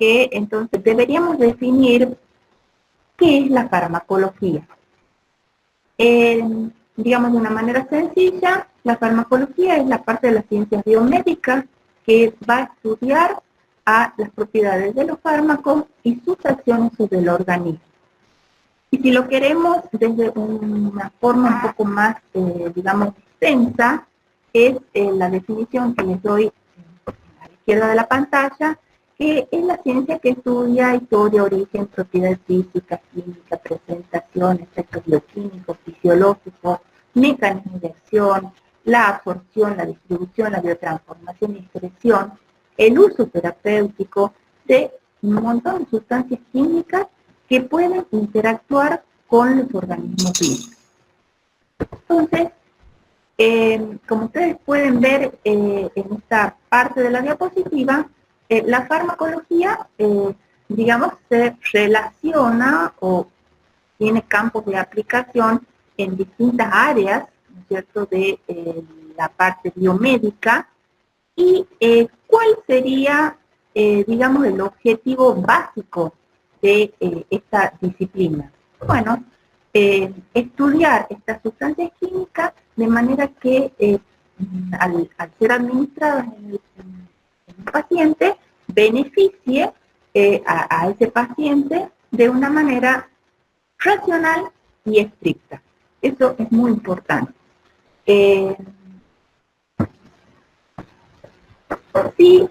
que entonces deberíamos definir qué es la farmacología. Digamos de una manera sencilla, la farmacología es la parte de las ciencias biomédicas que va a estudiar a las propiedades de los fármacos y sus acciones sobre el organismo. Y si lo queremos desde una forma un poco más, digamos, extensa, es la definición que les doy a la izquierda de la pantalla, que es la ciencia que estudia historia, origen, propiedades físicas, química, presentación, efectos bioquímicos, fisiológicos, mecanismos de acción, la absorción, la distribución, la biotransformación y excreción, el uso terapéutico de un montón de sustancias químicas que pueden interactuar con los organismos vivos. Entonces, como ustedes pueden ver en esta parte de la diapositiva, la farmacología, digamos, se relaciona o tiene campos de aplicación en distintas áreas, ¿no es cierto?, de la parte biomédica. ¿Y cuál sería, digamos, el objetivo básico de esta disciplina? Bueno, estudiar estas sustancias químicas de manera que al ser administradas en un paciente, beneficie a ese paciente de una manera racional y estricta. Eso es muy importante. Sí,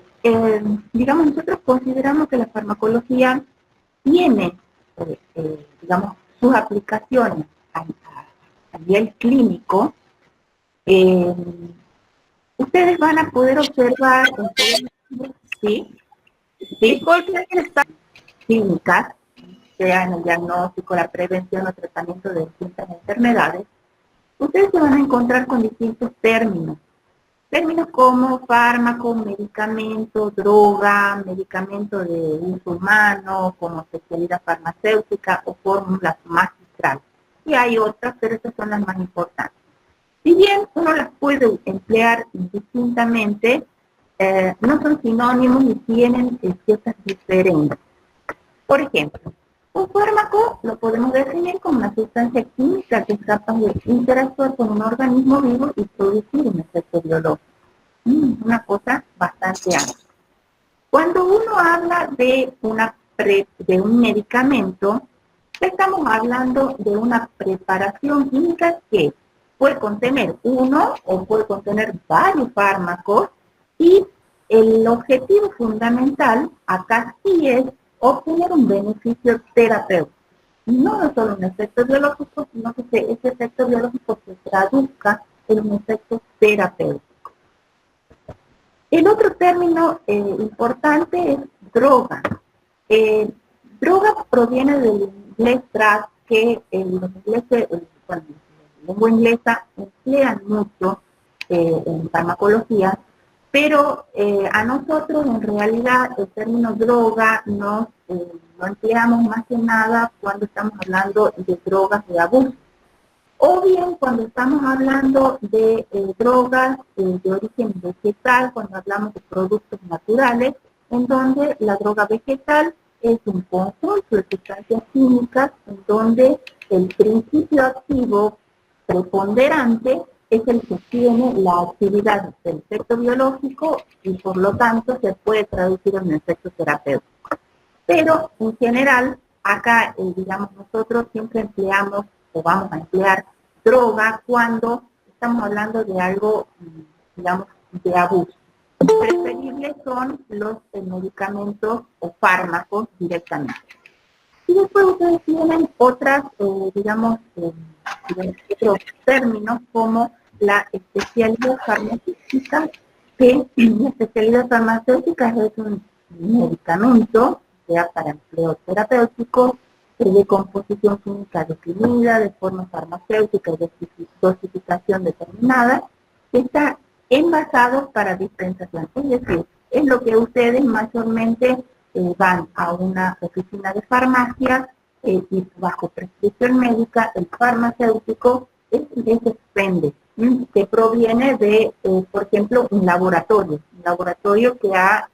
digamos, nosotros consideramos que la farmacología tiene, digamos, sus aplicaciones a nivel clínico. Ustedes van a poder observar, ¿sí? Disculpen, estas clínicas, sea en el diagnóstico, la prevención o tratamiento de distintas enfermedades, ustedes se van a encontrar con distintos términos. Términos como fármaco, medicamento, droga, medicamento de uso humano, como especialidad farmacéutica o fórmulas magistrales. Y hay otras, pero estas son las más importantes. Si bien uno las puede emplear indistintamente, no son sinónimos y tienen ciertas diferencias. Por ejemplo, un fármaco lo podemos definir como una sustancia química que es capaz de interactuar con un organismo vivo y producir un efecto biológico. Una cosa bastante amplia. Cuando uno habla de un medicamento, estamos hablando de una preparación química que puede contener uno o puede contener varios fármacos y el objetivo fundamental acá sí es obtener un beneficio terapéutico. No solo un efecto biológico, sino que ese efecto biológico se traduzca en un efecto terapéutico. El otro término importante es droga. Droga proviene del inglés drug, que los ingleses, bueno, la lengua inglesa emplean mucho en farmacología, pero a nosotros en realidad el término droga lo empleamos más que nada cuando estamos hablando de drogas de abuso. O bien cuando estamos hablando de drogas de origen vegetal, cuando hablamos de productos naturales, en donde la droga vegetal es un conjunto de sustancias químicas en donde el principio activo preponderante es el que tiene la actividad del efecto biológico y por lo tanto se puede traducir en un efecto terapéutico. Pero en general, acá, digamos, nosotros siempre empleamos o vamos a emplear droga cuando estamos hablando de algo, digamos, de abuso. Preferibles son los medicamentos o fármacos directamente. Y después ustedes tienen otras, digamos, otros términos como la especialidad farmacéutica, que la especialidad farmacéutica es un medicamento, sea para empleo terapéutico, de composición química definida, de forma farmacéutica y de dosificación determinada, que está envasado para dispensación. Es decir, es lo que ustedes mayormente van a una oficina de farmacia y bajo prescripción médica, el farmacéutico es ese expende, que proviene de, por ejemplo, un laboratorio que ha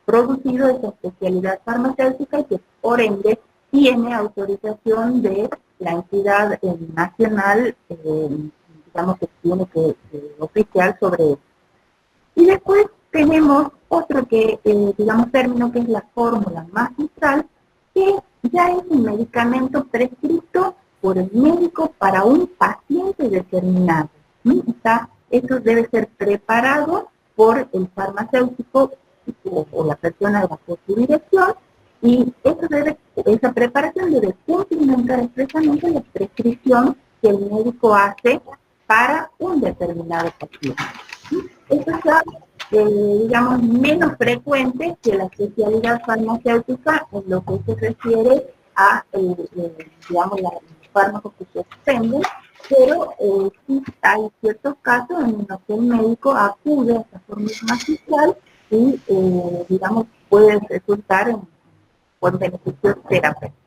producido esa especialidad farmacéutica y que por ende tiene autorización de la entidad nacional, digamos que tiene que oficial sobre eso. Y después tenemos otro que, digamos, término que es la fórmula magistral, que ya es un medicamento prescrito por el médico para un paciente determinado. Esto debe ser preparado por el farmacéutico o la persona bajo su dirección, y esa preparación debe cumplimentar expresamente la prescripción que el médico hace para un determinado paciente. Esto es, digamos, menos frecuente que la especialidad farmacéutica en lo que se refiere a, digamos, los fármacos que se expenden, pero sí hay ciertos casos en los que el médico acude a esta fórmula magistral y, digamos, puede resultar en buen beneficio terapéutico.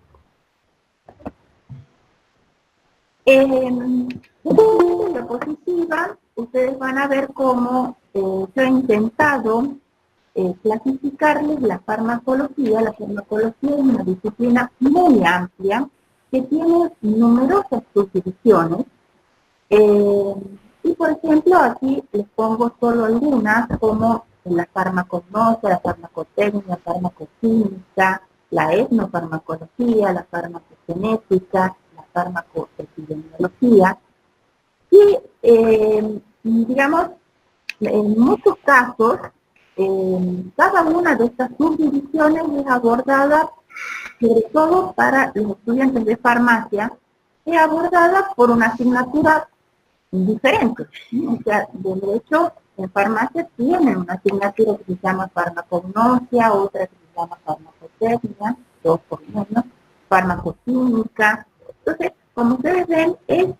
En la diapositiva, ustedes van a ver cómo yo he intentado clasificarles la farmacología. La farmacología es una disciplina muy amplia que tiene numerosas subdivisiones. Y por ejemplo, aquí les pongo solo algunas, como la farmacognosia, la farmacotecnia, la farmacoquímica, la etnofarmacología, la farmacogenética, la farmacoepidemiología. Y, digamos, en muchos casos, cada una de estas subdivisiones es abordada, sobre todo para los estudiantes de farmacia, es abordada por una asignatura diferente. O sea, de hecho, en farmacia tienen una asignatura que se llama farmacognosia, otra que se llama farmacotecnia, dos por menos, farmacoquímica. Entonces, como ustedes ven, es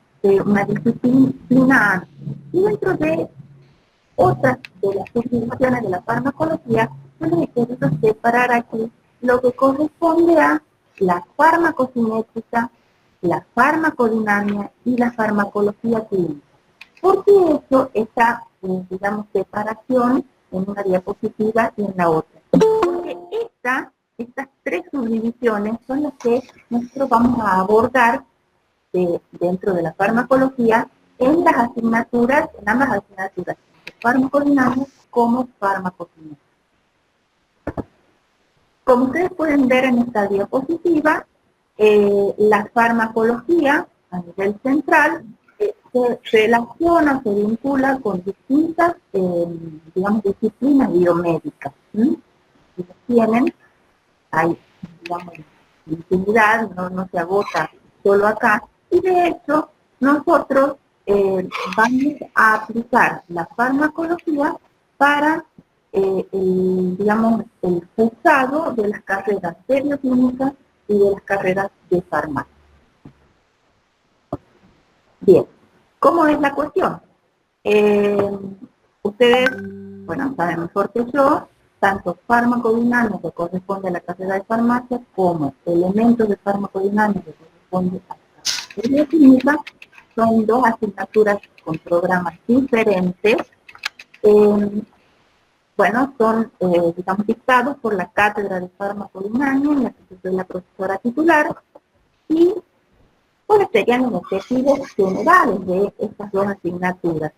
una disciplina amplia. Y dentro de otras de las subdivisiones de la farmacología, yo necesito separar aquí lo que corresponde a la farmacocinética, la farmacodinamia y la farmacología clínica. ¿Por qué eso está, digamos, separación en una diapositiva y en la otra? Porque estas tres subdivisiones son las que nosotros vamos a abordar dentro de la farmacología en las asignaturas, en ambas asignaturas, tanto farmacodinamia como farmacoquímica. Como ustedes pueden ver en esta diapositiva, la farmacología a nivel central se relaciona, se vincula con distintas, digamos, disciplinas biomédicas. Tienen, hay, digamos, infinidad, no se agota solo acá, y de hecho nosotros vamos a aplicar la farmacología para digamos, el cursado de las carreras de bioquímica y de las carreras de farmacia. Bien, ¿cómo es la cuestión? Ustedes, bueno, saben mejor que yo, tanto farmacodinamia que corresponde a la carrera de farmacia, como elementos de farmacodinamia que corresponde a la carrera de bioquímica, son dos asignaturas con programas diferentes. Bueno, son, digamos, dictados por la cátedra de farmacodinamia, en la que yo soy la profesora titular, y pues serían los objetivos generales de estas dos asignaturas.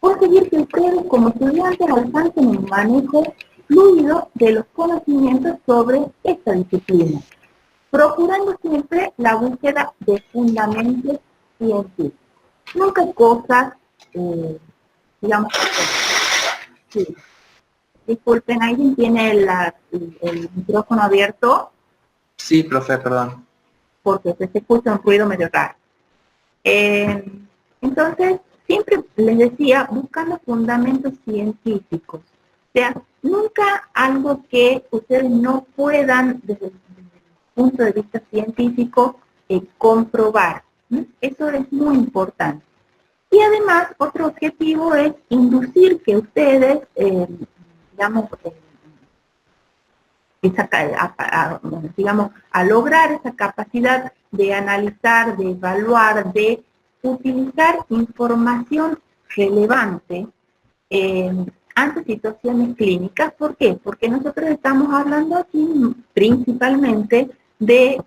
Conseguir que ustedes como estudiantes alcancen un manejo fluido de los conocimientos sobre esta disciplina, procurando siempre la búsqueda de fundamentos científicos. Nunca cosas, digamos, sí. Disculpen, ¿alguien tiene el micrófono abierto? Sí, profe, perdón. Porque se escucha un ruido medio raro. Entonces, siempre les decía, buscando fundamentos científicos. O sea, nunca algo que ustedes no puedan, desde el punto de vista científico, comprobar. Eso es muy importante. Y además, otro objetivo es inducir que ustedes, digamos, digamos, a lograr esa capacidad de analizar, de evaluar, de utilizar información relevante ante situaciones clínicas. ¿Por qué? Porque nosotros estamos hablando aquí principalmente de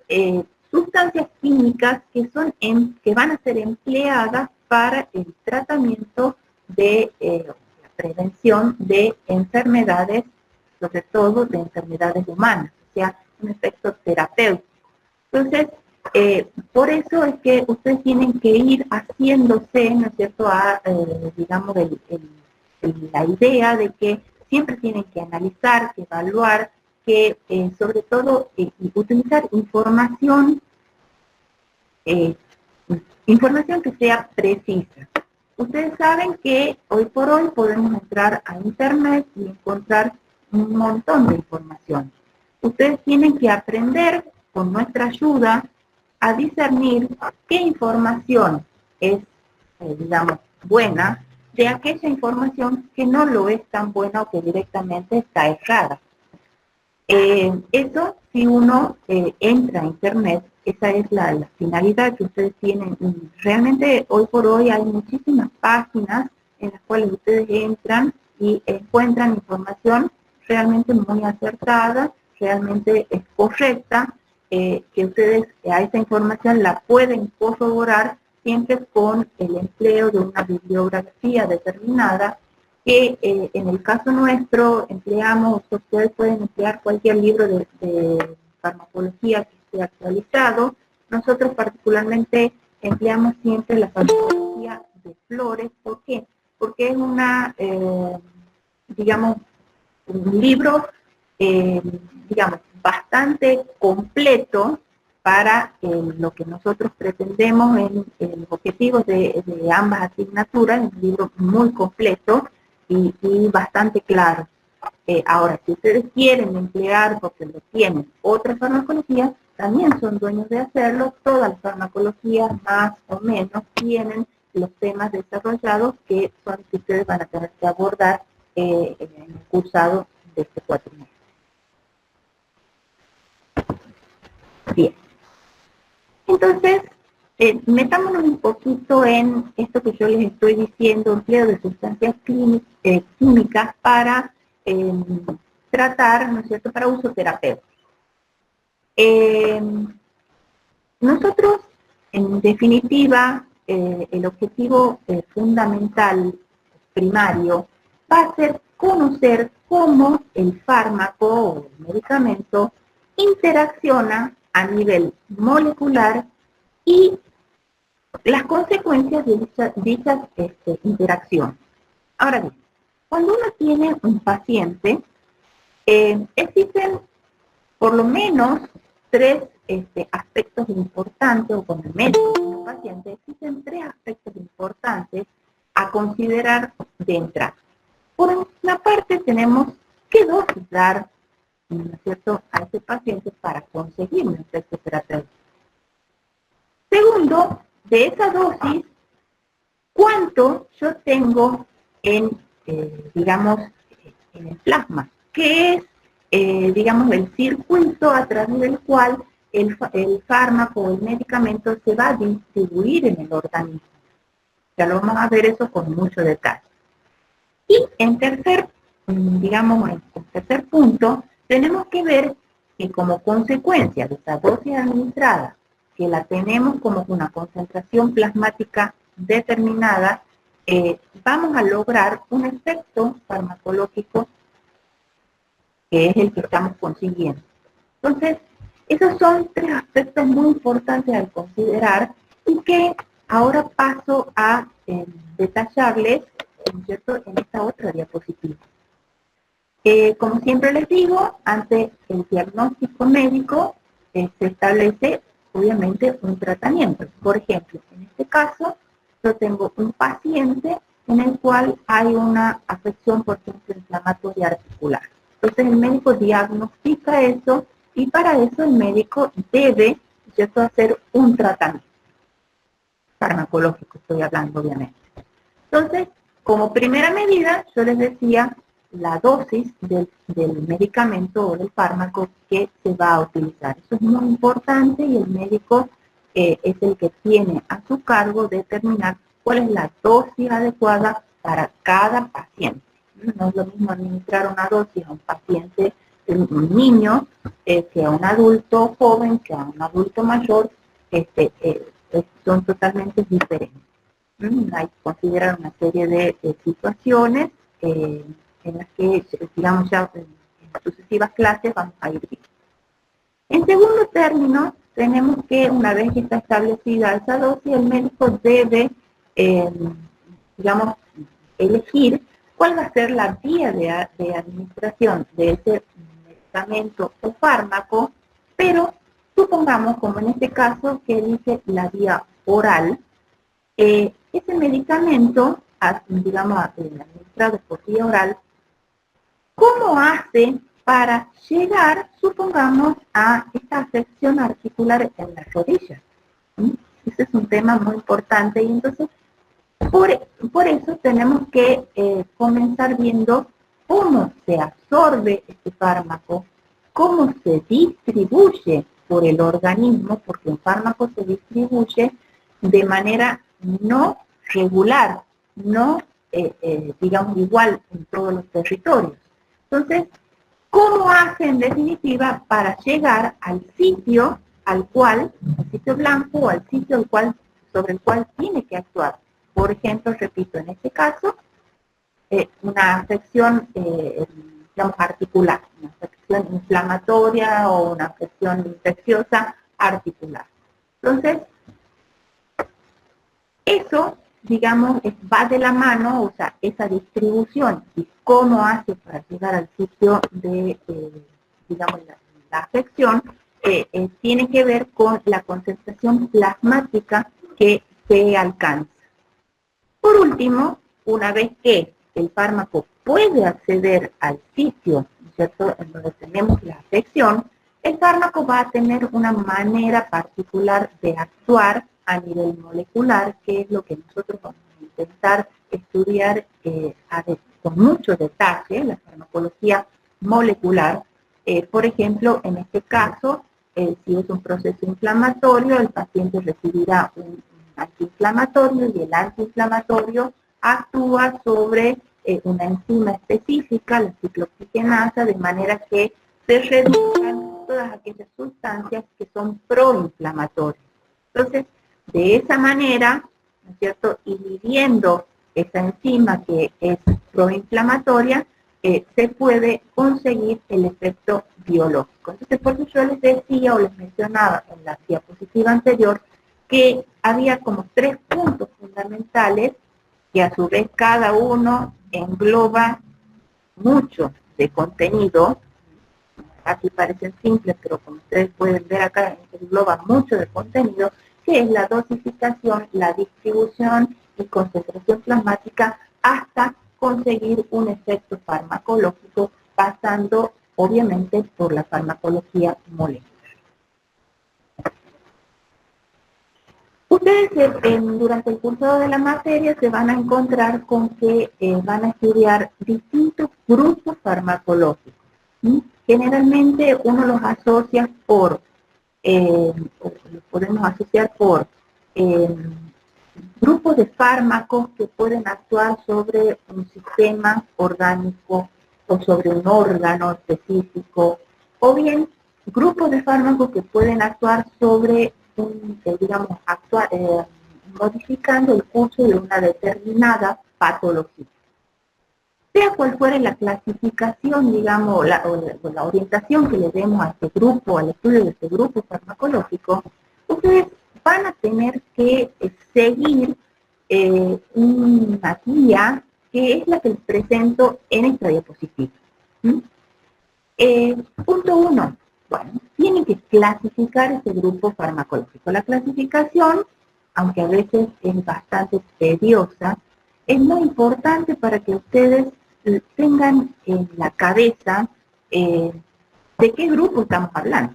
sustancias químicas que van a ser empleadas para el tratamiento de la prevención de enfermedades, sobre todo de enfermedades humanas, o sea, un efecto terapéutico. Entonces, por eso es que ustedes tienen que ir haciéndose, ¿no es cierto?, digamos, la idea de que siempre tienen que analizar, que evaluar, que sobre todo utilizar información que sea precisa. Ustedes saben que hoy por hoy podemos entrar a internet y encontrar un montón de información. Ustedes tienen que aprender con nuestra ayuda a discernir qué información es, digamos, buena de aquella información que no lo es tan buena o que directamente está errada. Eso, si uno entra a internet, esa es la finalidad que ustedes tienen. Realmente hoy por hoy hay muchísimas páginas en las cuales ustedes entran y encuentran información realmente muy acertada, realmente es correcta, que ustedes a esa información la pueden corroborar siempre con el empleo de una bibliografía determinada, que en el caso nuestro empleamos, ustedes pueden emplear cualquier libro de farmacología que esté actualizado. Nosotros particularmente empleamos siempre la farmacología de flores. ¿Por qué? Porque es digamos, un libro, digamos, bastante completo para lo que nosotros pretendemos en los objetivos de ambas asignaturas. Es un libro muy completo y bastante claro. Ahora, si ustedes quieren emplear, porque lo tienen, otra farmacología, también son dueños de hacerlo. Todas las farmacologías más o menos tienen los temas desarrollados que son que ustedes van a tener que abordar en el cursado de este cuatrimestre. Bien. Entonces, metámonos un poquito en esto que yo les estoy diciendo, empleo de sustancias químicas para tratar, ¿no es cierto?, para uso terapéutico. Nosotros, en definitiva, el objetivo fundamental, primario, va a ser conocer cómo el fármaco o el medicamento interacciona a nivel molecular y las consecuencias de dichas interacciones. Ahora bien, cuando uno tiene un paciente, existen por lo menos tres aspectos importantes, o con el médico de un paciente, existen tres aspectos importantes a considerar de entrada. Por una parte tenemos qué dosis dar, ¿no es cierto?, a ese paciente para conseguir un efecto terapéutico. Segundo, de esa dosis, ¿cuánto yo tengo en, digamos, en el plasma? ¿Qué es, digamos, el circuito a través del cual el fármaco o el medicamento se va a distribuir en el organismo? Ya lo vamos a ver eso con mucho detalle. Y en tercer, digamos, en tercer punto, tenemos que ver que como consecuencia de esa dosis administrada, que la tenemos como una concentración plasmática determinada, vamos a lograr un efecto farmacológico que es el que estamos consiguiendo. Entonces, esos son tres aspectos muy importantes al considerar y que ahora paso a detallarles, ¿cierto?, en esta otra diapositiva. Como siempre les digo, ante el diagnóstico médico se establece obviamente un tratamiento. Por ejemplo, en este caso, yo tengo un paciente en el cual hay una afección, por ejemplo, inflamatoria articular. Entonces el médico diagnostica eso y para eso el médico debe, ¿cierto?, hacer un tratamiento farmacológico, estoy hablando obviamente. Entonces, como primera medida, yo les decía la dosis del medicamento o del fármaco que se va a utilizar. Eso es muy importante y el médico es el que tiene a su cargo determinar cuál es la dosis adecuada para cada paciente. No es lo mismo administrar una dosis a un paciente, un niño, que a un adulto joven, que a un adulto mayor, son totalmente diferentes. Hay que considerar una serie de situaciones en las que, digamos, ya en sucesivas clases vamos a ir viendo. En segundo término, tenemos que una vez que está establecida esa dosis, el médico debe, digamos, elegir cuál va a ser la vía de administración de ese medicamento o fármaco, pero supongamos, como en este caso, que elige la vía oral, ese medicamento, digamos, administrado por vía oral, ¿cómo hace para llegar, supongamos, a esta afección articular en las rodillas? Ese es un tema muy importante y entonces por eso tenemos que comenzar viendo cómo se absorbe este fármaco, cómo se distribuye por el organismo, porque un fármaco se distribuye de manera no regular, no, digamos, igual en todos los territorios. Entonces, ¿cómo hace en definitiva para llegar al sitio al sitio blanco o al sitio sobre el cual tiene que actuar? Por ejemplo, repito, en este caso, una afección, digamos, articular, una afección inflamatoria o una afección infecciosa articular. Entonces, eso, digamos, va de la mano, o sea, esa distribución y cómo hace para llegar al sitio de, digamos, la afección, tiene que ver con la concentración plasmática que se alcanza. Por último, una vez que el fármaco puede acceder al sitio, ¿cierto?, en donde tenemos la afección, el fármaco va a tener una manera particular de actuar a nivel molecular, que es lo que nosotros vamos a intentar estudiar con mucho detalle, la farmacología molecular. Por ejemplo, en este caso, si es un proceso inflamatorio, el paciente recibirá un antiinflamatorio y el antiinflamatorio actúa sobre una enzima específica, la ciclooxigenasa, de manera que se reduzcan todas aquellas sustancias que son proinflamatorias. Entonces, de esa manera, ¿no es cierto?, inhibiendo esa enzima que es proinflamatoria, se puede conseguir el efecto biológico. Entonces, por eso yo les decía o les mencionaba en la diapositiva anterior que había como 3 puntos fundamentales que a su vez cada uno engloba mucho de contenido. Aquí parecen simples, pero como ustedes pueden ver acá, engloba mucho de contenido, que es la dosificación, la distribución y concentración plasmática hasta conseguir un efecto farmacológico, pasando obviamente por la farmacología molecular. Ustedes durante el cursado de la materia se van a encontrar con que van a estudiar distintos grupos farmacológicos. Generalmente uno los asocia los podemos asociar por grupos de fármacos que pueden actuar sobre un sistema orgánico o sobre un órgano específico, o bien grupos de fármacos que pueden actuar sobre digamos, modificando el curso de una determinada patología. Sea cual fuera la clasificación, digamos, la orientación que le demos a este grupo, al estudio de este grupo farmacológico, ustedes van a tener que seguir una guía que es la que les presento en esta diapositiva. Punto 1. Bueno, tienen que clasificar ese grupo farmacológico. La clasificación, aunque a veces es bastante tediosa, es muy importante para que ustedes tengan en la cabeza de qué grupo estamos hablando,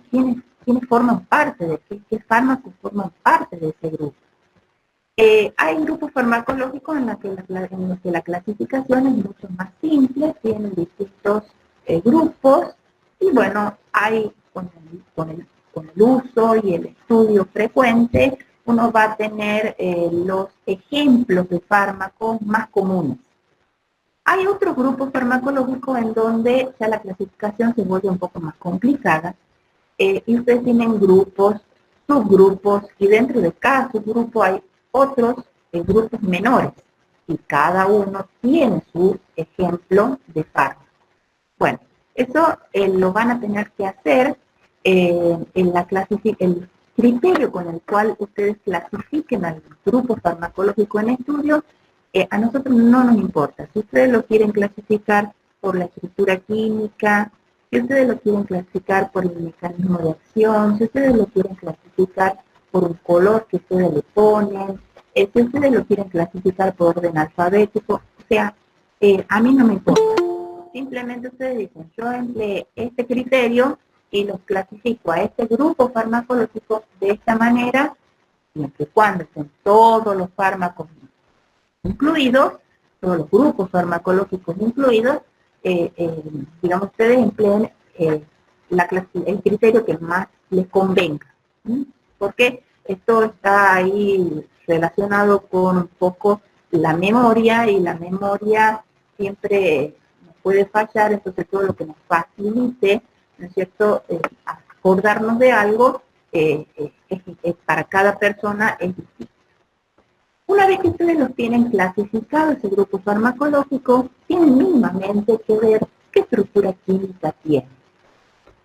quiénes forman parte de qué fármacos forman parte de ese grupo. Hay grupos farmacológicos en los que la clasificación es mucho más simple, tienen distintos grupos, y bueno, hay con el uso y el estudio frecuente, uno va a tener los ejemplos de fármacos más comunes. Hay otros grupos farmacológicos en donde ya la clasificación se vuelve un poco más complicada, y ustedes tienen grupos, subgrupos, y dentro de cada subgrupo hay otros grupos menores, y cada uno tiene su ejemplo de fármaco. Bueno, eso lo van a tener que hacer en la el criterio con el cual ustedes clasifiquen al grupo farmacológico en estudio. A nosotros no nos importa. Si ustedes lo quieren clasificar por la estructura química, si ustedes lo quieren clasificar por el mecanismo de acción, si ustedes lo quieren clasificar por un color que ustedes le ponen, si ustedes lo quieren clasificar por orden alfabético, o sea, a mí no me importa. Simplemente ustedes dicen, yo empleé este criterio y los clasifico a este grupo farmacológico de esta manera, siempre y cuando estén todos los fármacos incluidos, todos los grupos farmacológicos incluidos, digamos, ustedes empleen el criterio que más les convenga. ¿Sí? Porque esto está ahí relacionado con un poco la memoria, y la memoria siempre nos puede fallar, entonces todo lo que nos facilite, ¿no es cierto?, acordarnos de algo, para cada persona es distinto. Una vez que ustedes los tienen clasificado, ese grupo farmacológico, tienen mínimamente que ver qué estructura química tiene.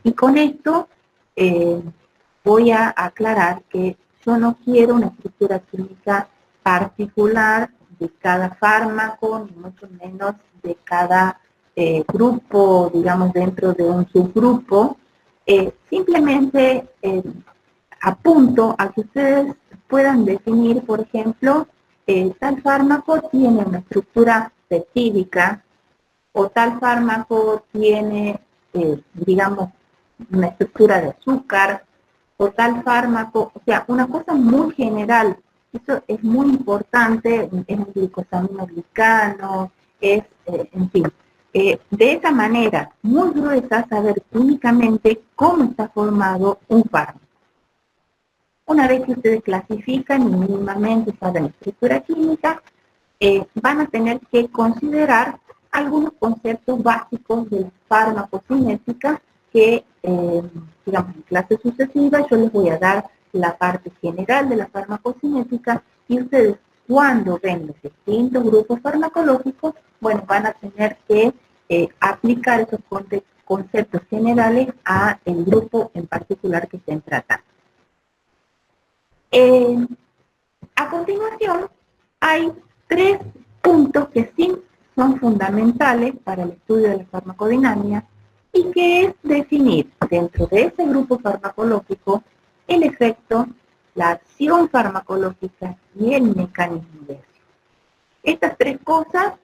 Y con esto voy a aclarar que yo no quiero una estructura química particular de cada fármaco, ni mucho menos de cada grupo, digamos, dentro de un subgrupo. Simplemente apunto a que ustedes puedan definir, por ejemplo, tal fármaco tiene una estructura peptídica, o tal fármaco tiene, digamos, una estructura de azúcar, o tal fármaco, o sea, una cosa muy general. Eso es muy importante, es un glicosaminoglicano, en fin. De esa manera, muy gruesa, saber químicamente cómo está formado un fármaco. Una vez que ustedes clasifican y mínimamente saben la estructura química, van a tener que considerar algunos conceptos básicos de la farmacocinética que, digamos, en clase sucesiva yo les voy a dar la parte general de la farmacocinética, y ustedes, cuando ven los distintos grupos farmacológicos, bueno, van a tener que aplicar esos conceptos generales a el grupo en particular que estén tratando. A continuación, hay 3 puntos que sí son fundamentales para el estudio de la farmacodinámica, y que es definir dentro de ese grupo farmacológico el efecto, la acción farmacológica y el mecanismo de acción. Estas 3 cosas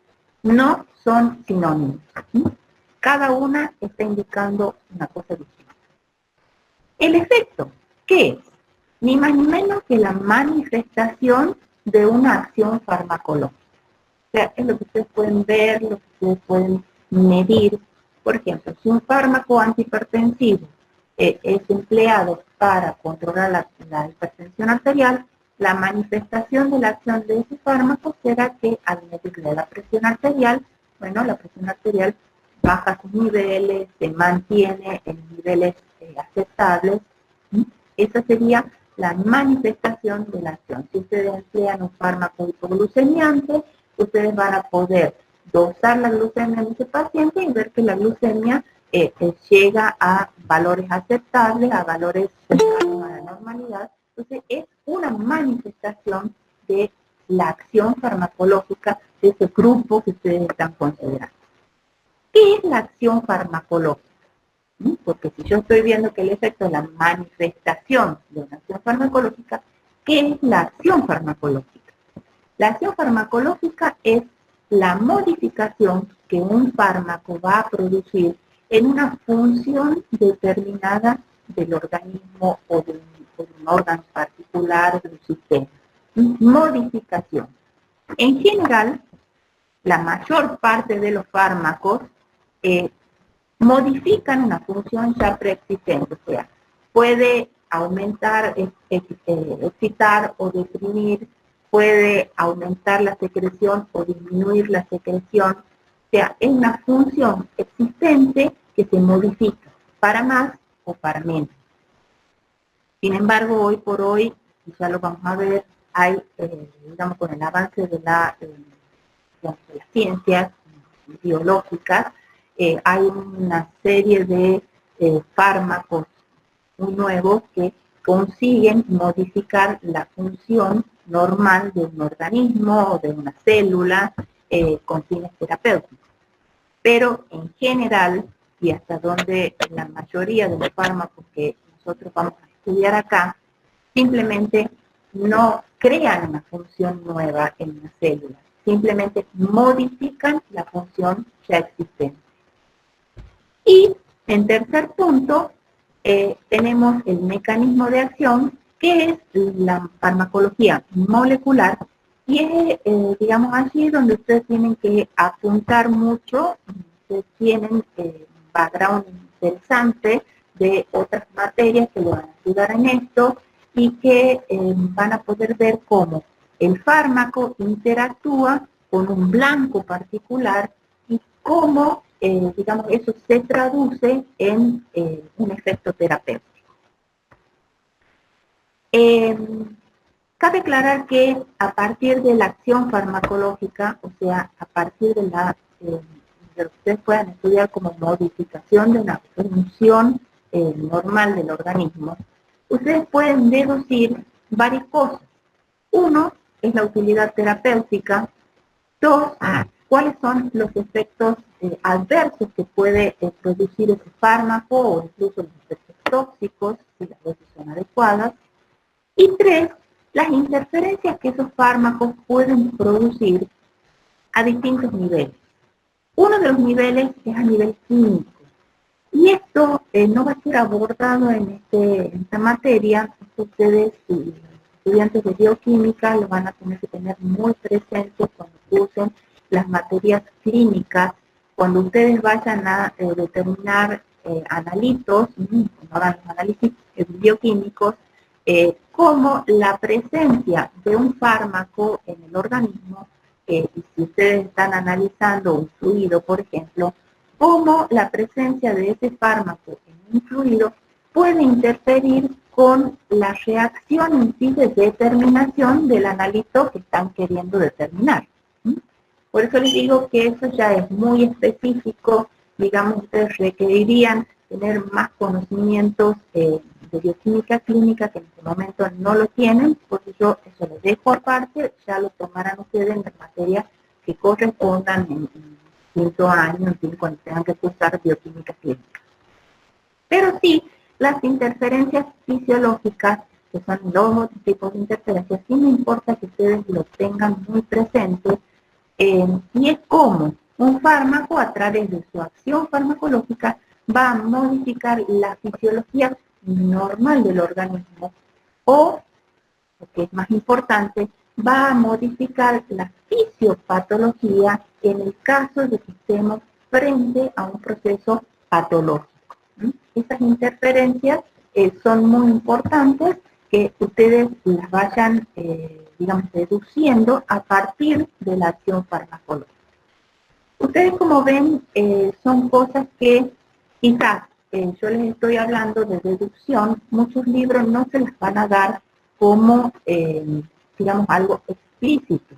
no son sinónimos, ¿sí? Cada una está indicando una cosa distinta. El efecto, ¿qué es? Ni más ni menos que la manifestación de una acción farmacológica. O sea, es lo que ustedes pueden ver, lo que ustedes pueden medir. Por ejemplo, si un fármaco antihipertensivo es empleado para controlar la hipertensión arterial, la manifestación de la acción de ese fármaco será que al medirle la presión arterial, bueno, la presión arterial baja sus niveles, se mantiene en niveles aceptables. ¿Sí? Esa sería la manifestación de la acción. Si ustedes emplean un fármaco hipoglucemiante, ustedes van a poder dosar la glucemia de ese paciente y ver que la glucemia llega a valores aceptables, a valores cercanos a la normalidad. Entonces es una manifestación de la acción farmacológica de ese grupo que ustedes están considerando. ¿Qué es la acción farmacológica? Porque si yo estoy viendo que el efecto es la manifestación de una acción farmacológica, ¿qué es la acción farmacológica? La acción farmacológica es la modificación que un fármaco va a producir en una función determinada del organismo o de un órgano particular del sistema. Modificación. En general, la mayor parte de los fármacos modifican una función ya preexistente, o sea, puede aumentar, excitar o deprimir, puede aumentar la secreción o disminuir la secreción sea, es una función existente que se modifica para más o para menos. Sin embargo, hoy por hoy, y ya lo vamos a ver, hay, digamos, con el avance de las ciencias biológicas, hay una serie de fármacos muy nuevos que consiguen modificar la función normal de un organismo o de una célula con fines terapéuticos. Pero en general, y hasta donde la mayoría de los fármacos que nosotros vamos a estudiar acá, simplemente no crean una función nueva en una célula, simplemente modifican la función ya existente. Y en tercer punto, tenemos el mecanismo de acción, que es la farmacología molecular, y es, digamos, allí donde ustedes tienen que apuntar mucho. Ustedes tienen un background interesante de otras materias que le van a ayudar en esto y que van a poder ver cómo el fármaco interactúa con un blanco particular y cómo, digamos, eso se traduce en un efecto terapéutico. Cabe aclarar que a partir de la acción farmacológica, o sea, a partir de lo que ustedes puedan estudiar como modificación de una función normal del organismo, ustedes pueden deducir varias cosas. Uno es la utilidad terapéutica. Dos, cuáles son los efectos adversos que puede producir ese fármaco o incluso los efectos tóxicos si las dosis son adecuadas. Y tres, las interferencias que esos fármacos pueden producir a distintos niveles. Uno de los niveles es a nivel químico. Y esto no va a ser abordado en esta materia. Ustedes, los estudiantes de bioquímica, lo van a tener que tener muy presente cuando usen las materias clínicas, cuando ustedes vayan a determinar analitos, cuando hagan los análisis bioquímicos, como la presencia de un fármaco en el organismo, y si ustedes están analizando un fluido, por ejemplo, cómo la presencia de ese fármaco en un fluido puede interferir con la reacción en sí de determinación del analito que están queriendo determinar. Por eso les digo que eso ya es muy específico. Digamos, ustedes requerirían tener más conocimientos de bioquímica clínica, que en este momento no lo tienen, porque yo eso lo dejo aparte, ya lo tomarán ustedes en las materias que correspondan en quinto año, en fin, cuando tengan que cursar bioquímica clínica. Pero sí, las interferencias fisiológicas, que son los tipos de interferencias, sí me importa que ustedes lo tengan muy presente, y es como un fármaco, a través de su acción farmacológica, va a modificar la fisiología normal del organismo, o, lo que es más importante, va a modificar la fisiopatología en el caso de que estemos frente a un proceso patológico. Esas interferencias son muy importantes, que ustedes las vayan, digamos, deduciendo a partir de la acción farmacológica. Ustedes, como ven, son cosas que quizás yo les estoy hablando de deducción. Muchos libros no se las van a dar como, digamos, algo explícito.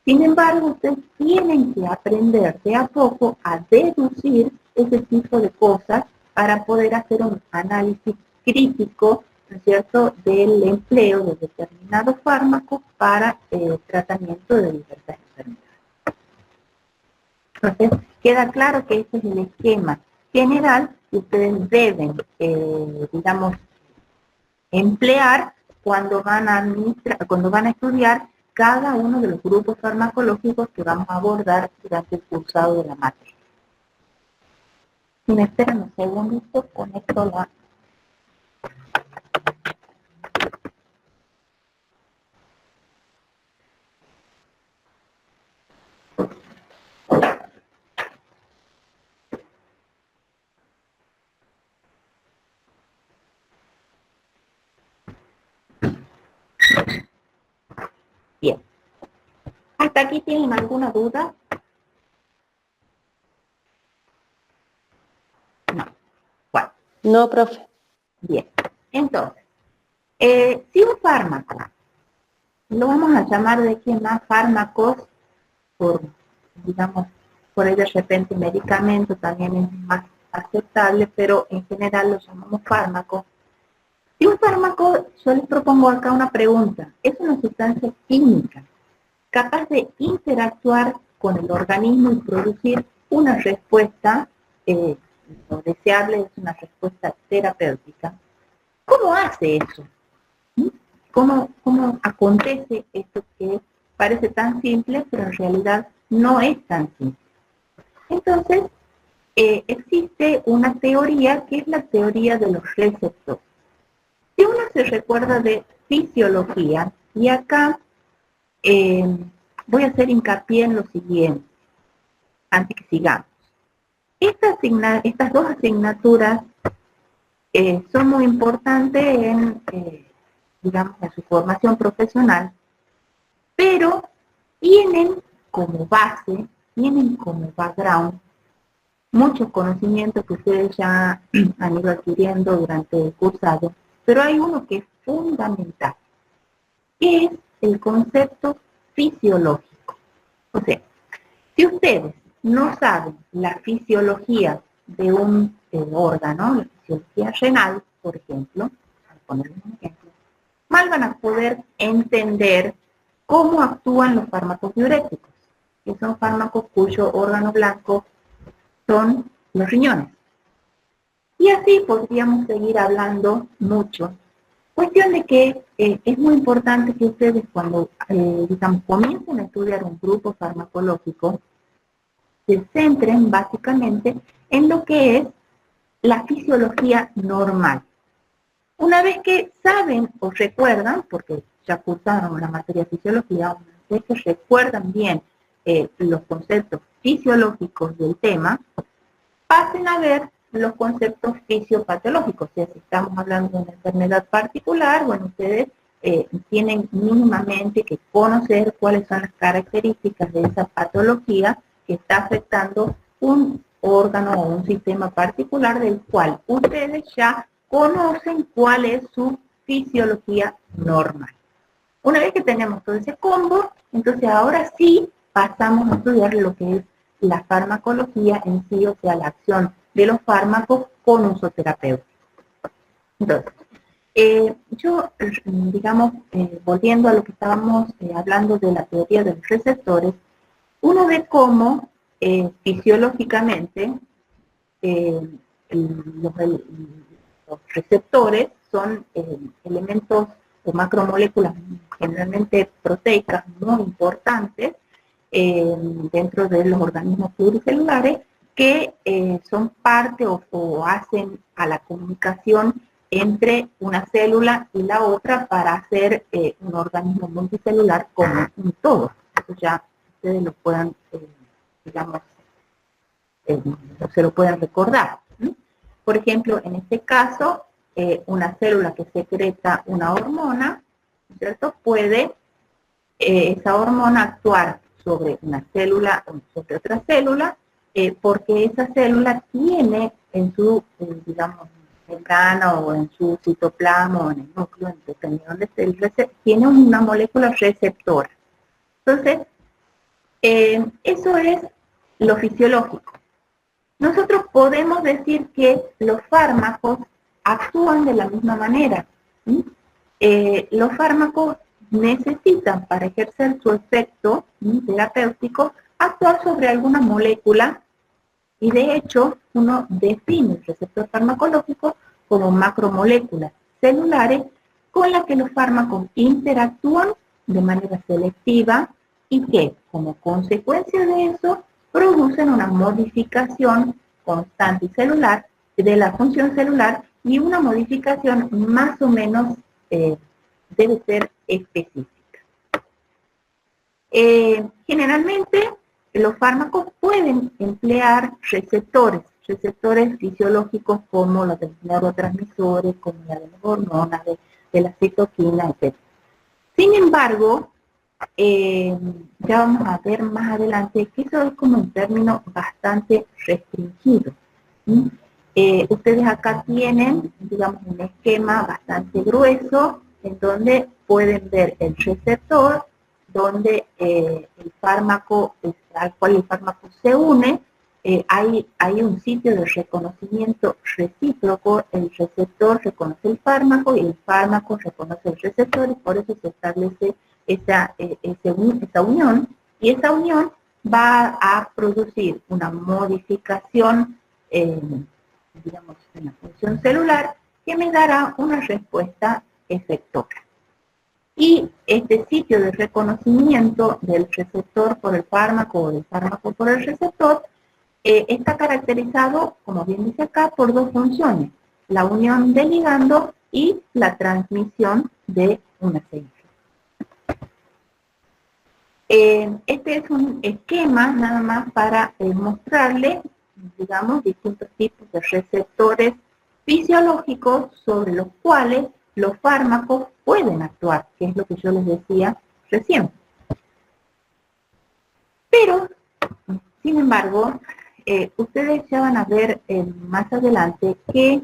Sin embargo, ustedes tienen que aprender de a poco a deducir ese tipo de cosas para poder hacer un análisis crítico, ¿no es cierto?, del empleo de determinados fármacos para el tratamiento de diversas enfermedades. Entonces, queda claro que este es el esquema general que ustedes deben, digamos, emplear cuando van a cuando van a estudiar cada uno de los grupos farmacológicos que vamos a abordar durante el cursado de la materia. Si me esperan un segundito, conecto la... Bien. ¿Hasta aquí tienen alguna duda? No, profe. Bien, entonces, si un fármaco, lo vamos a llamar de aquí más fármacos, por, digamos, por ahí de repente medicamento también es más aceptable, pero en general lo llamamos fármaco. Si un fármaco, yo les propongo acá una pregunta, es una sustancia química capaz de interactuar con el organismo y producir una respuesta, lo deseable es una respuesta terapéutica. ¿Cómo hace eso? ¿Mm? ¿Cómo acontece esto que parece tan simple, pero en realidad no es tan simple? Entonces, existe una teoría que es la teoría de los receptores. Si uno se recuerda de fisiología, y acá voy a hacer hincapié en lo siguiente, antes que sigamos. Estas dos asignaturas son muy importantes en, digamos, en su formación profesional, pero tienen como base, tienen como background muchos conocimientos que ustedes ya han ido adquiriendo durante el cursado, pero hay uno que es fundamental, que es el concepto fisiológico. O sea, si ustedes no saben la fisiología de un órgano, la fisiología renal, por ejemplo, para poner un ejemplo, mal van a poder entender cómo actúan los fármacos diuréticos, que son fármacos cuyo órgano blanco son los riñones. Y así podríamos seguir hablando mucho. Cuestión de que es muy importante que ustedes cuando, digamos, comiencen a estudiar un grupo farmacológico, se centren básicamente en lo que es la fisiología normal. Una vez que saben o recuerdan, porque ya cursaron la materia de fisiología, una vez que recuerdan bien los conceptos fisiológicos del tema, pasen a ver los conceptos fisiopatológicos. O sea, si estamos hablando de una enfermedad particular, bueno, ustedes tienen mínimamente que conocer cuáles son las características de esa patología que está afectando un órgano o un sistema particular del cual ustedes ya conocen cuál es su fisiología normal. Una vez que tenemos todo ese combo, entonces ahora sí pasamos a estudiar lo que es la farmacología en sí, o sea, la acción de los fármacos con uso terapéutico. Entonces, yo, digamos, volviendo a lo que estábamos hablando de la teoría de los receptores, uno ve cómo fisiológicamente los receptores son elementos o macromoléculas generalmente proteicas muy importantes dentro de los organismos pluricelulares que son parte o hacen a la comunicación entre una célula y la otra para hacer un organismo multicelular como un todo. Eso ya ustedes lo puedan, digamos, se lo pueden recordar. Por ejemplo, en este caso, una célula que secreta una hormona, ¿cierto? Puede esa hormona actuar sobre una célula o sobre otra célula, porque esa célula tiene en su, digamos, membrana o en su citoplasma o en el núcleo, dependiendo de dónde esté, tiene una molécula receptora. Entonces, eso es lo fisiológico. Nosotros podemos decir que los fármacos actúan de la misma manera. Los fármacos necesitan, para ejercer su efecto terapéutico, actuar sobre alguna molécula y de hecho uno define el receptor farmacológico como macromoléculas celulares con las que los fármacos interactúan de manera selectiva y que, como consecuencia de eso, producen una modificación constante y celular de la función celular y una modificación más o menos debe ser específica. Generalmente los fármacos pueden emplear receptores fisiológicos como los de los neurotransmisores, como la de las hormonas, de la citoquina, etc. Sin embargo, ya vamos a ver más adelante que eso es como un término bastante restringido. Ustedes acá tienen, digamos, un esquema bastante grueso en donde pueden ver el receptor, donde el fármaco, al cual el fármaco se une, hay un sitio de reconocimiento recíproco, el receptor reconoce el fármaco y el fármaco reconoce el receptor, y por eso se establece esa unión, y esa unión va a producir una modificación, digamos, en la función celular, que me dará una respuesta efectora. Y este sitio de reconocimiento del receptor por el fármaco o del fármaco por el receptor está caracterizado, como bien dice acá, por dos funciones: la unión del ligando y la transmisión de una señal. Este es un esquema nada más para mostrarle, digamos, distintos tipos de receptores fisiológicos sobre los cuales los fármacos pueden actuar, que es lo que yo les decía recién. Pero, sin embargo, ustedes ya van a ver más adelante que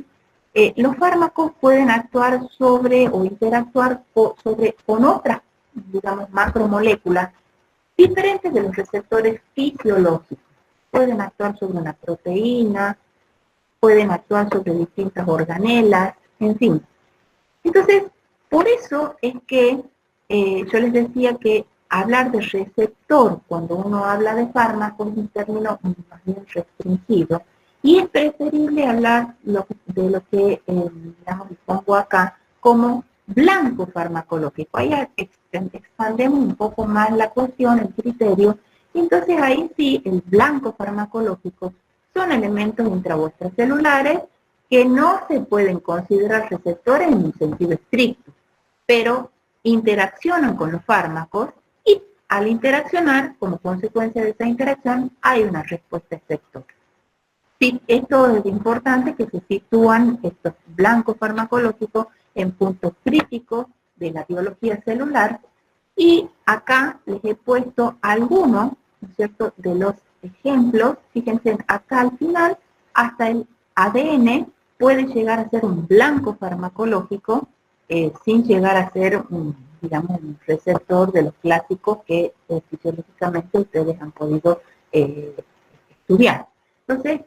los fármacos pueden actuar sobre o interactuar con otras, digamos, macromoléculas diferentes de los receptores fisiológicos. Pueden actuar sobre una proteína, pueden actuar sobre distintas organelas, en fin. Entonces, por eso es que yo les decía que hablar de receptor cuando uno habla de fármacos es un término más bien restringido, y es preferible hablar de lo que, digamos, pongo acá como blanco farmacológico. Ahí expandemos un poco más la cuestión, el criterio, y entonces ahí sí, el blanco farmacológico son elementos intracelulares que no se pueden considerar receptores en un sentido estricto, pero interaccionan con los fármacos, y al interaccionar, como consecuencia de esa interacción, hay una respuesta efectora. Sí, esto es importante, que se sitúan estos blancos farmacológicos en puntos críticos de la biología celular, y acá les he puesto algunos, ¿no es cierto?, de los ejemplos. Fíjense, acá al final, hasta el ADN puede llegar a ser un blanco farmacológico, sin llegar a ser digamos, un receptor de los clásicos que fisiológicamente ustedes han podido estudiar. Entonces,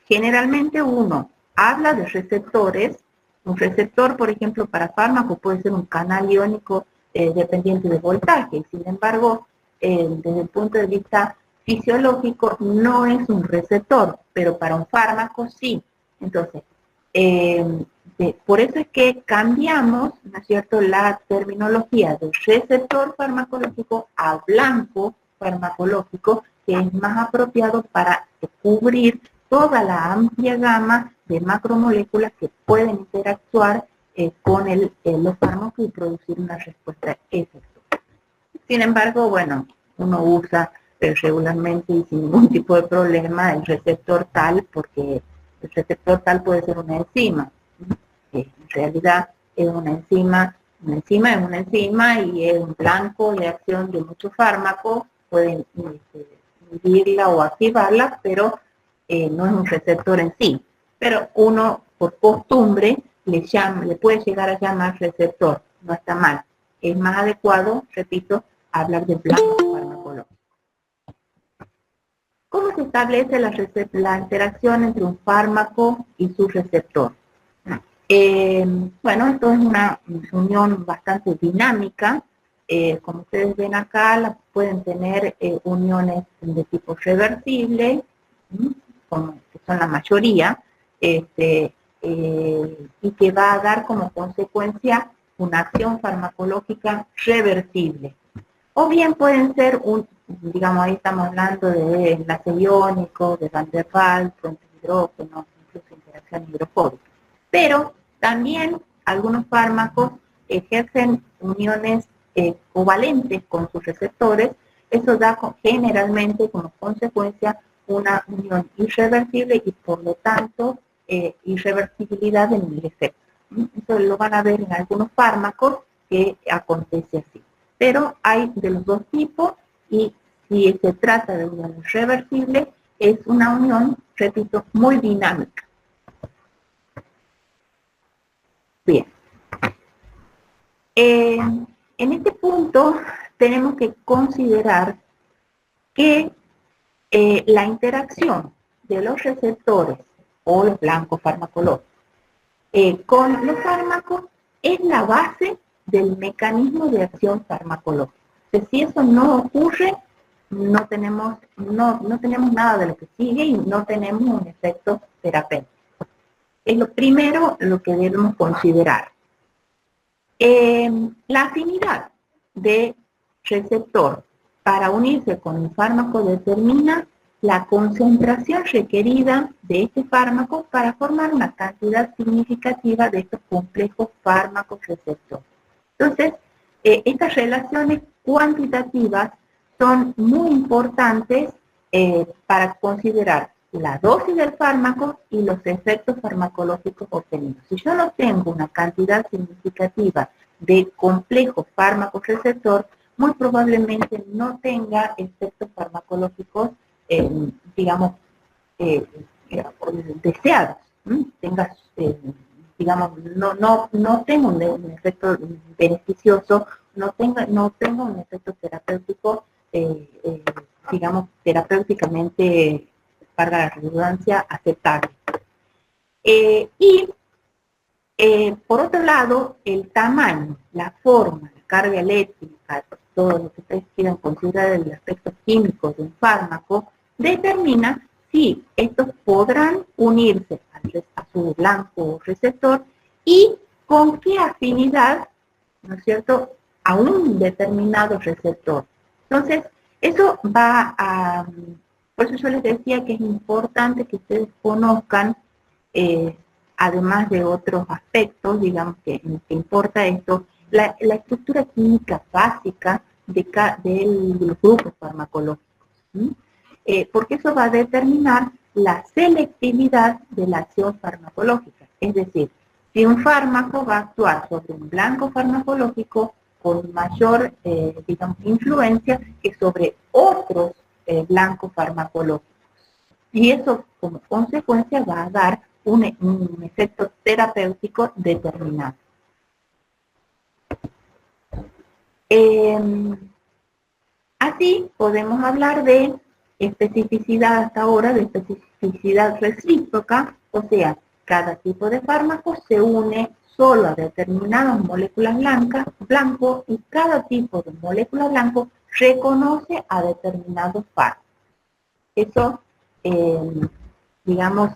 generalmente uno habla de receptores. Un receptor, por ejemplo, para fármacos puede ser un canal iónico dependiente de voltaje. Sin embargo, desde el punto de vista fisiológico no es un receptor, pero para un fármaco sí. Entonces, por eso es que cambiamos, ¿no es cierto?, la terminología de receptor farmacológico a blanco farmacológico, que es más apropiado para cubrir toda la amplia gama de macromoléculas que pueden interactuar con los fármacos y producir una respuesta efectiva. Sin embargo, bueno, uno usa regularmente y sin ningún tipo de problema el receptor tal, porque el receptor tal puede ser una enzima. En realidad es una enzima es una enzima y es un blanco de acción de muchos fármacos, pueden inhibirla o activarla, pero no es un receptor en sí. Pero uno, por costumbre, le puede llegar a llamar receptor, no está mal. Es más adecuado, repito, hablar de blanco farmacológico. ¿Cómo se establece la interacción entre un fármaco y su receptor? Bueno, esto es una unión bastante dinámica. Como ustedes ven acá, pueden tener uniones de tipo reversible, que son la mayoría, y que va a dar como consecuencia una acción farmacológica reversible. O bien pueden ser digamos, ahí estamos hablando de enlace iónico, de Van der Waals, puentes de hidrógeno, incluso interacción hidrofóbica. Pero también algunos fármacos ejercen uniones covalentes con sus receptores. Eso da generalmente como consecuencia una unión irreversible y por lo tanto irreversibilidad en el efecto. Eso lo van a ver en algunos fármacos que acontece así. Pero hay de los dos tipos, y si se trata de unión irreversible, es una unión, repito, muy dinámica. En este punto tenemos que considerar que la interacción de los receptores o los blancos farmacológicos con los fármacos es la base del mecanismo de acción farmacológica. Entonces, si eso no ocurre, no tenemos nada de lo que sigue y no tenemos un efecto terapéutico. Es lo primero lo que debemos considerar. La afinidad de receptor para unirse con un fármaco determina la concentración requerida de este fármaco para formar una cantidad significativa de estos complejos fármacos receptores. Entonces, estas relaciones cuantitativas son muy importantes para considerar la dosis del fármaco y los efectos farmacológicos obtenidos. Si yo no tengo una cantidad significativa de complejo fármaco receptor, muy probablemente no tenga efectos farmacológicos, digamos, deseados. Tenga, no tenga un efecto beneficioso, no tenga un efecto terapéutico, digamos, terapéuticamente, para la redundancia, aceptable. Por otro lado, el tamaño, la forma, la carga eléctrica, todo lo que ustedes quieran considerar el aspecto químico de un fármaco, determina si estos podrán unirse a su blanco receptor y con qué afinidad, ¿no es cierto?, a un determinado receptor. Entonces, eso va a... Por eso yo les decía que es importante que ustedes conozcan, además de otros aspectos, digamos, que importa esto, la estructura química básica de los grupos farmacológicos. Porque eso va a determinar la selectividad de la acción farmacológica. Es decir, si un fármaco va a actuar sobre un blanco farmacológico con mayor, digamos, influencia que sobre otros blancos farmacológicos. Y eso, como consecuencia, va a dar un efecto terapéutico determinado. Así podemos hablar de especificidad hasta ahora, de especificidad recíproca, o sea, cada tipo de fármaco se une solo a determinadas moléculas blanco y cada tipo de molécula blanco reconoce a determinados fármacos. Eso, digamos,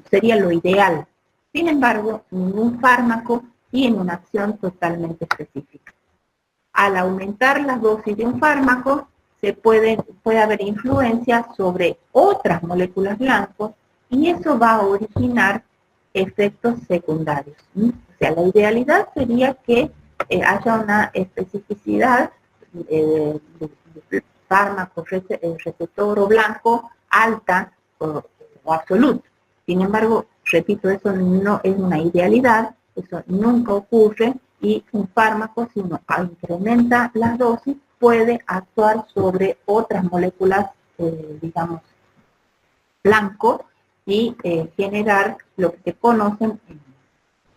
sería lo ideal. Sin embargo, ningún fármaco tiene una acción totalmente específica. Al aumentar la dosis de un fármaco, puede haber influencia sobre otras moléculas blancos y eso va a originar efectos secundarios. O sea, la idealidad sería que haya una especificidad de fármaco receptor o blanco alta o absoluta. Sin embargo, repito, eso no es una idealidad, eso nunca ocurre y un fármaco, si uno incrementa las dosis, puede actuar sobre otras moléculas, digamos, blanco y generar lo que se conocen en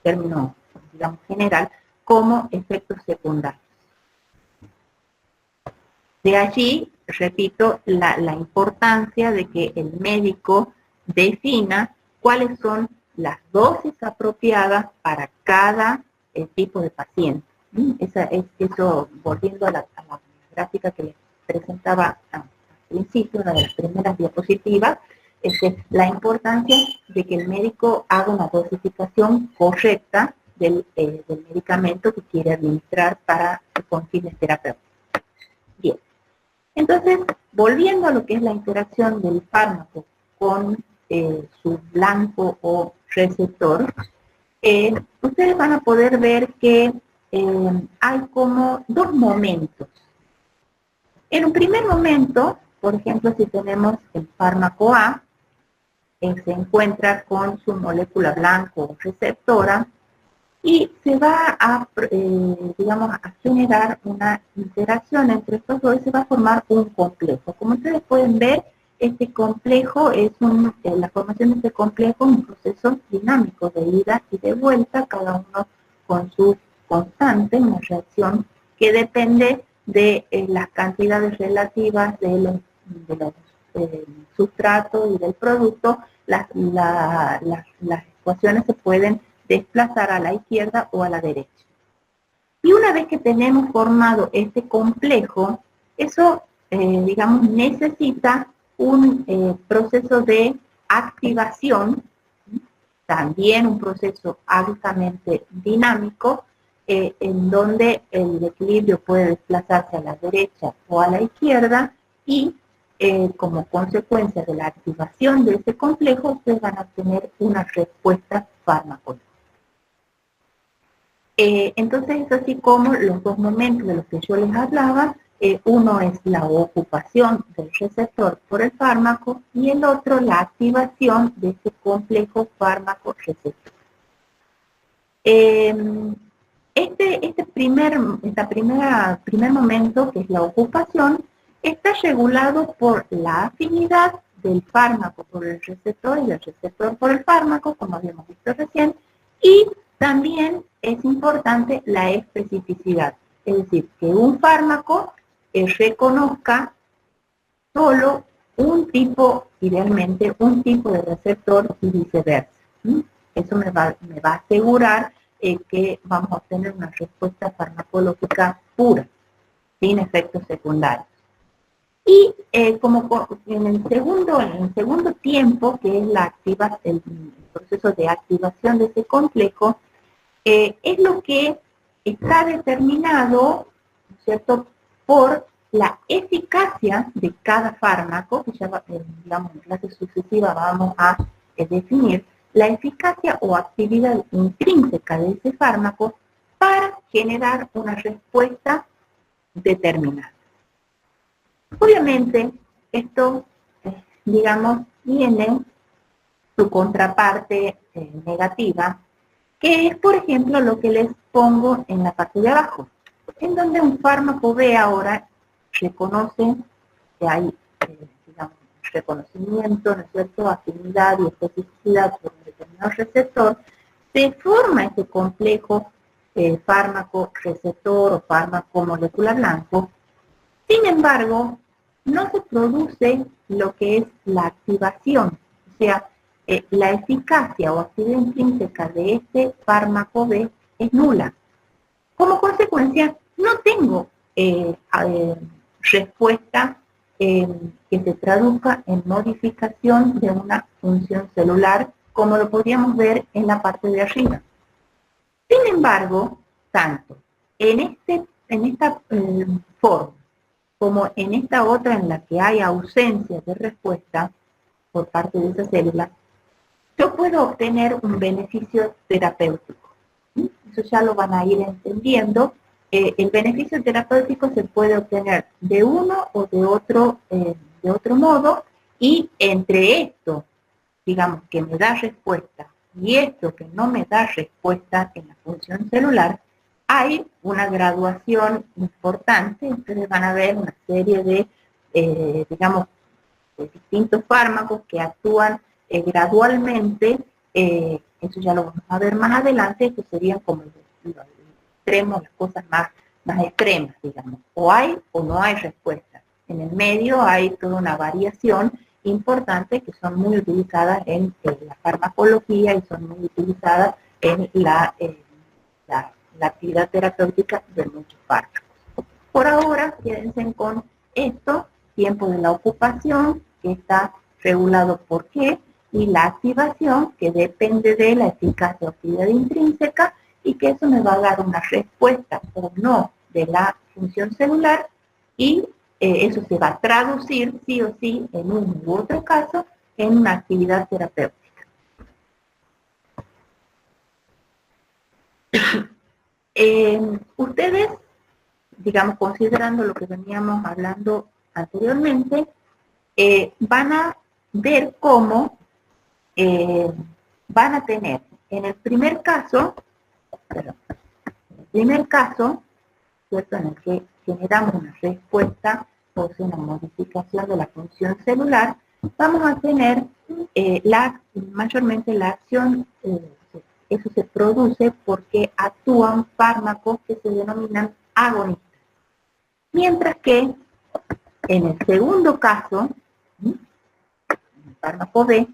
términos, digamos, general, como efectos secundarios. De allí, repito, la importancia de que el médico defina cuáles son las dosis apropiadas para cada tipo de paciente. Eso, volviendo a la gráfica que les presentaba al principio, una de las primeras diapositivas, la importancia de que el médico haga una dosificación correcta del medicamento que quiere administrar con fines terapéuticos. Bien. Entonces, volviendo a lo que es la interacción del fármaco con su blanco o receptor, ustedes van a poder ver que hay como dos momentos. En un primer momento, por ejemplo, si tenemos el fármaco A, se encuentra con su molécula blanco receptora y se va a, digamos, a generar una interacción entre estos dos y se va a formar un complejo. Como ustedes pueden ver, este complejo es la formación de este complejo es un proceso dinámico de ida y de vuelta, cada uno con sus constante, una reacción que depende de las cantidades relativas de los sustratos y del producto. Las ecuaciones se pueden desplazar a la izquierda o a la derecha. Y una vez que tenemos formado este complejo, eso, digamos, necesita un proceso de activación, también un proceso altamente dinámico, en donde el equilibrio puede desplazarse a la derecha o a la izquierda y como consecuencia de la activación de ese complejo, ustedes van a obtener una respuesta farmacológica. Entonces es así como los dos momentos de los que yo les hablaba, uno es la ocupación del receptor por el fármaco y el otro la activación de ese complejo fármaco-receptor. Este primer momento, que es la ocupación, está regulado por la afinidad del fármaco por el receptor y del receptor por el fármaco, como habíamos visto recién, y también es importante la especificidad, es decir, que un fármaco reconozca solo un tipo, idealmente, un tipo de receptor y viceversa. Eso me va a asegurar que vamos a obtener una respuesta farmacológica pura, sin efectos secundarios. Y como en el segundo tiempo, que es el proceso de activación de ese complejo, es lo que está determinado, ¿no es cierto?, por la eficacia de cada fármaco, que ya digamos, en clase sucesiva vamos a definir la eficacia o actividad intrínseca de ese fármaco para generar una respuesta determinada. Obviamente, esto, digamos, tiene su contraparte negativa, que es, por ejemplo, lo que les pongo en la parte de abajo, en donde un fármaco B ahora reconoce que hay, digamos, reconocimiento, ¿no es cierto?, afinidad y especificidad por un determinado receptor, se forma este complejo fármaco-receptor o fármaco molecular blanco. Sin embargo, no se produce lo que es la activación, o sea, la eficacia o actividad intrínseca de este fármaco B es nula. Como consecuencia, no tengo respuesta que se traduzca en modificación de una función celular, como lo podríamos ver en la parte de arriba. Sin embargo, tanto en esta forma como en esta otra en la que hay ausencia de respuesta por parte de esa célula, yo puedo obtener un beneficio terapéutico. Eso ya lo van a ir entendiendo. El beneficio terapéutico se puede obtener de uno o de otro modo, y entre esto, digamos, que me da respuesta y esto que no me da respuesta en la función celular, hay una graduación importante. Ustedes van a ver una serie de, digamos, de distintos fármacos que actúan gradualmente. Eso ya lo vamos a ver más adelante. Estos serían como los extremos, las cosas más extremas, digamos. O hay o no hay respuesta. En el medio hay toda una variación importante que son muy utilizadas en la farmacología y son muy utilizadas en la actividad terapéutica de muchos fármacos. Por ahora, quédense con esto: tiempo de la ocupación, que está regulado por qué, y la activación, que depende de la eficacia o actividad intrínseca, y que eso me va a dar una respuesta o no de la función celular, y eso se va a traducir sí o sí en un u otro caso en una actividad terapéutica. Ustedes, digamos, considerando lo que veníamos hablando anteriormente, van a ver cómo van a tener en el primer caso, ¿cierto?, en el que generamos una respuesta, o sea, una modificación de la función celular, vamos a tener mayormente la acción eso se produce porque actúan fármacos que se denominan agonistas. Mientras que en el segundo caso, en el fármaco B,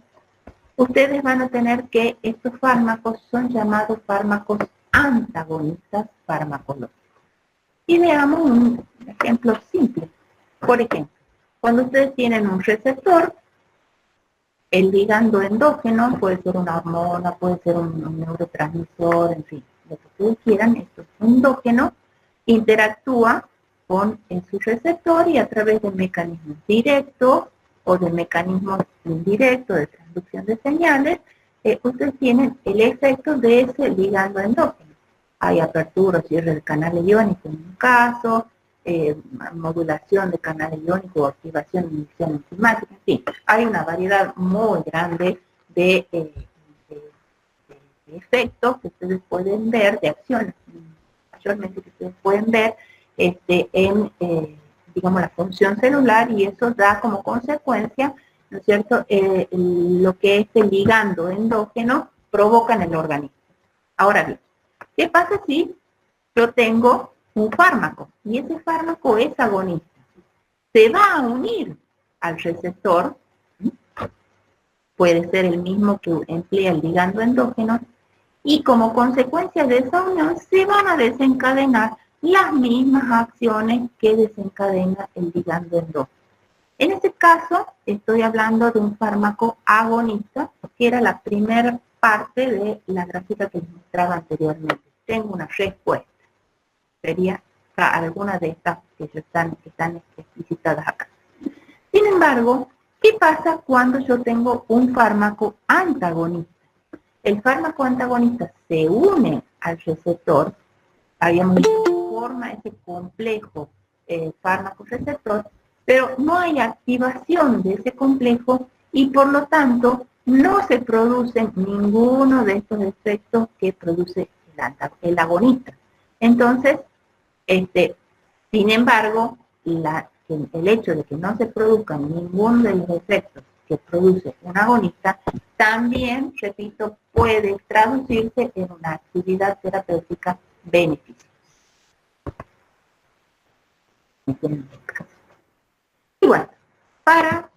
ustedes van a tener que estos fármacos son llamados fármacos antagonistas farmacológicos. Y veamos un ejemplo simple. Por ejemplo, cuando ustedes tienen un receptor, el ligando endógeno puede ser una hormona, puede ser un neurotransmisor, en fin, lo que ustedes quieran, esto es endógeno, interactúa con su receptor y a través de mecanismos directos o de mecanismos indirectos de transducción de señales, ustedes tienen el efecto de ese ligando endógeno. Hay apertura o cierre del canal iónico en un caso, modulación de canal iónico o activación de inhibición enzimática, en fin, hay una variedad muy grande de efectos que ustedes pueden ver, de acciones mayormente que ustedes pueden ver en, digamos, la función celular, y eso da como consecuencia, ¿no es cierto?, lo que este ligando endógeno provoca en el organismo. Ahora bien, ¿qué pasa si yo tengo un fármaco y ese fármaco es agonista? Se va a unir al receptor, puede ser el mismo que emplea el ligando endógeno, y como consecuencia de esa unión se van a desencadenar las mismas acciones que desencadena el ligando endógeno. En este caso estoy hablando de un fármaco agonista, que era la primera parte de la gráfica que les mostraba anteriormente. Tengo una respuesta. Sería alguna de estas que están explicitadas acá. Sin embargo, ¿qué pasa cuando yo tengo un fármaco antagonista? El fármaco antagonista se une al receptor, habíamos dicho que forma ese complejo fármaco-receptor, pero no hay activación de ese complejo y por lo tanto no se produce ninguno de estos efectos que produce el agonista. Entonces, sin embargo, el hecho de que no se produzcan ninguno de los efectos que produce un agonista, también, repito, puede traducirse en una actividad terapéutica beneficiosa. Y bueno, para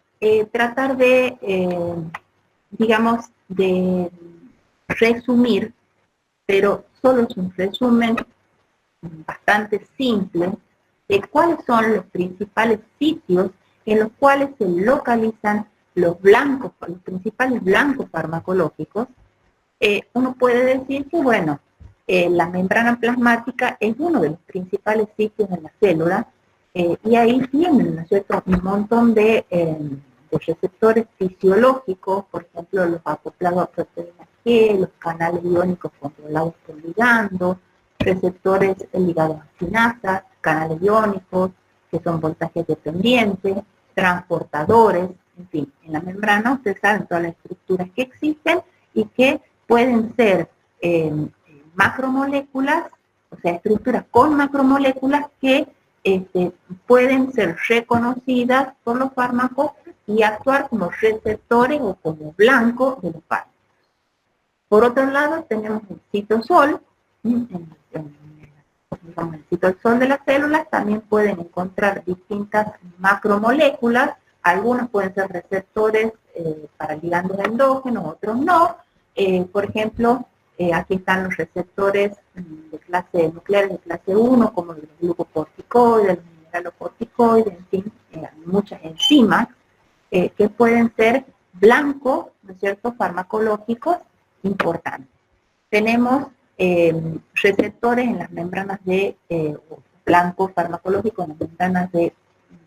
tratar de, digamos, de resumir, pero solo es un resumen bastante simple de cuáles son los principales sitios en los cuales se localizan los principales blancos farmacológicos, uno puede decir que, bueno, la membrana plasmática es uno de los principales sitios en la célula, y ahí tienen, ¿no es cierto?, un montón de receptores fisiológicos, por ejemplo, los acoplados a proteínas G, los canales iónicos controlados por ligando, receptores ligados a sinasas, canales iónicos, que son voltajes dependientes, transportadores, en fin, en la membrana ustedes saben todas las estructuras que existen y que pueden ser macromoléculas, o sea, estructuras con macromoléculas que pueden ser reconocidas por los fármacos y actuar como receptores o como blanco de los fármacos. Por otro lado, tenemos el citosol. Digamos, el citosol de las células también pueden encontrar distintas macromoléculas. Algunos pueden ser receptores para ligandos endógenos, otros no. Por ejemplo, aquí están los receptores de clase nucleares de clase 1, como los glucocorticoides, los mineralocorticoides, en fin, muchas enzimas que pueden ser blancos, ¿no es cierto?, farmacológicos importantes. Tenemos receptores en las membranas de blancos farmacológicos, en las membranas de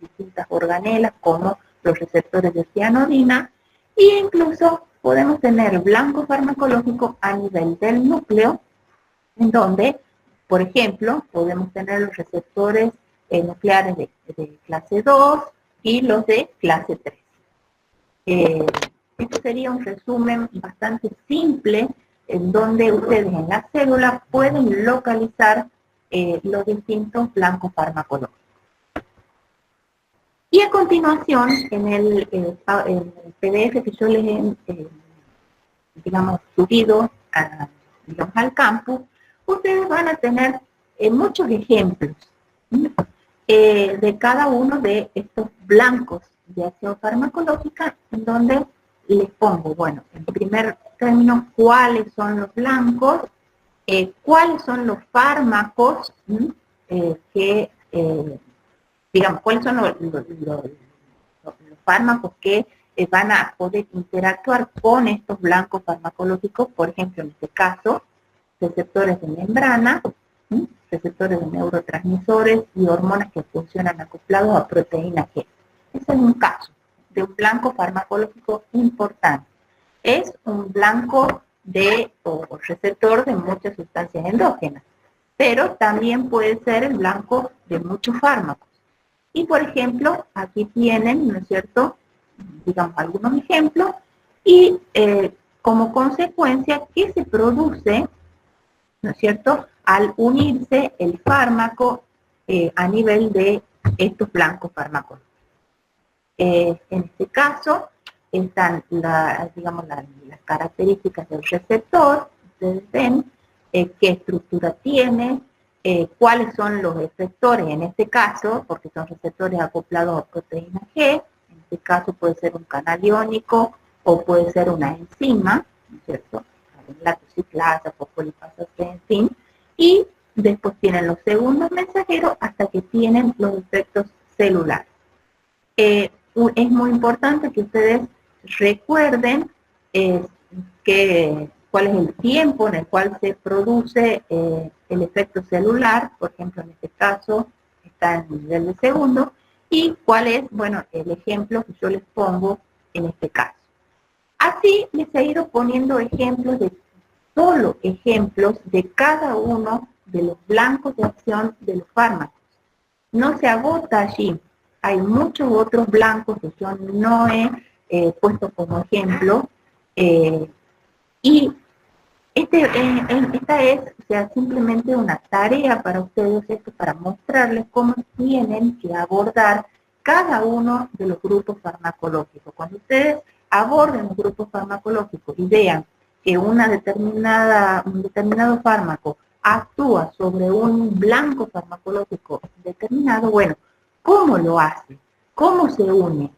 distintas organelas, como los receptores de cianodina, e incluso podemos tener blanco farmacológico a nivel del núcleo, en donde, por ejemplo, podemos tener los receptores nucleares de clase 2 y los de clase 3. Esto sería un resumen bastante simple en donde ustedes en la célula pueden localizar los distintos blancos farmacológicos. Y a continuación, en el PDF que yo les he, digamos, subido digamos, al campus, ustedes van a tener muchos ejemplos de cada uno de estos blancos de acción farmacológica, en donde les pongo, bueno, en primer término, cuáles son los blancos, cuáles son los fármacos que, digamos, cuáles son los fármacos que van a poder interactuar con estos blancos farmacológicos, por ejemplo, en este caso, receptores de membrana, receptores de neurotransmisores y hormonas que funcionan acoplados a proteína G. Ese es un caso de un blanco farmacológico importante. Es un blanco o receptor de muchas sustancias endógenas, pero también puede ser el blanco de muchos fármacos. Y por ejemplo, aquí tienen, ¿no es cierto?, digamos algunos ejemplos, y como consecuencia, ¿qué se produce, ¿no es cierto?, al unirse el fármaco a nivel de estos blancos fármacos? En este caso, están digamos, las características del receptor, ustedes ven qué estructura tiene, cuáles son los efectores en este caso, porque son receptores acoplados a proteína G, en este caso puede ser un canal iónico o puede ser una enzima, ¿no es cierto?, lactociclasa, fosfolipasa C, en fin, y después tienen los segundos mensajeros hasta que tienen los efectos celulares. Es muy importante que ustedes recuerden cuál es el tiempo en el cual se produce el efecto celular, por ejemplo, en este caso está en el nivel de segundo, y cuál es, bueno, el ejemplo que yo les pongo en este caso. Así les he ido poniendo ejemplos solo ejemplos de cada uno de los blancos de acción de los fármacos. No se agota allí. Hay muchos otros blancos que yo no he puesto como ejemplo. Y esta es, o sea, simplemente una tarea para ustedes, esto para mostrarles cómo tienen que abordar cada uno de los grupos farmacológicos. Cuando ustedes aborden los grupos farmacológicos y vean que un determinado fármaco actúa sobre un blanco farmacológico determinado, bueno, ¿cómo lo hace? ¿Cómo se une?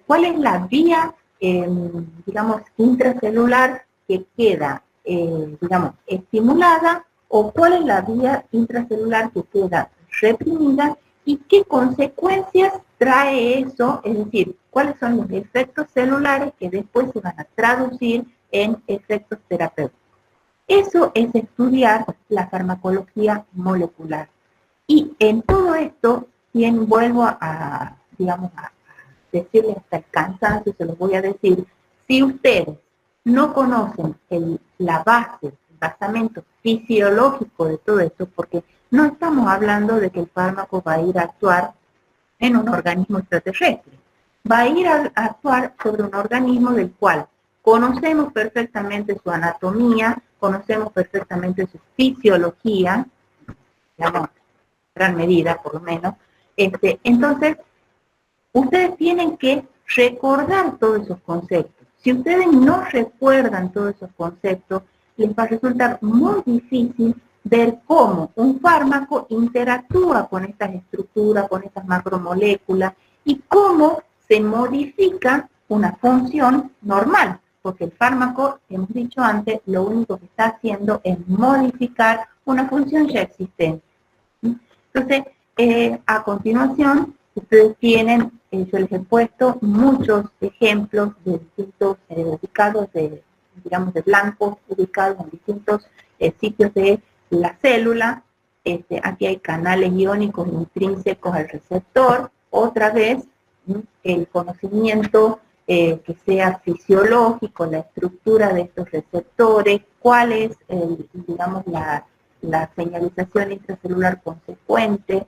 ¿Cuál es la vía, digamos, intracelular que queda, digamos, estimulada, o cuál es la vía intracelular que queda reprimida y qué consecuencias trae eso? Es decir, cuáles son los efectos celulares que después se van a traducir en efectos terapéuticos. Eso es estudiar la farmacología molecular. Y en todo esto, vuelvo a decirles hasta el cansancio, se los voy a decir, si ustedes no conocen la base, el basamento fisiológico de todo esto, porque no estamos hablando de que el fármaco va a ir a actuar en un organismo extraterrestre, va a ir a actuar sobre un organismo del cual conocemos perfectamente su anatomía, conocemos perfectamente su fisiología, digamos, en gran medida por lo menos. Entonces, ustedes tienen que recordar todos esos conceptos. Si ustedes no recuerdan todos esos conceptos, les va a resultar muy difícil ver cómo un fármaco interactúa con estas estructuras, con estas macromoléculas, y cómo se modifica una función normal, porque el fármaco, hemos dicho antes, lo único que está haciendo es modificar una función ya existente. Entonces, a continuación, ustedes tienen, yo les he puesto muchos ejemplos de distintos ubicados, de blancos ubicados en distintos sitios de la célula. Aquí hay canales iónicos intrínsecos al receptor. Otra vez, el conocimiento que sea fisiológico, la estructura de estos receptores, cuál es, la señalización intracelular consecuente,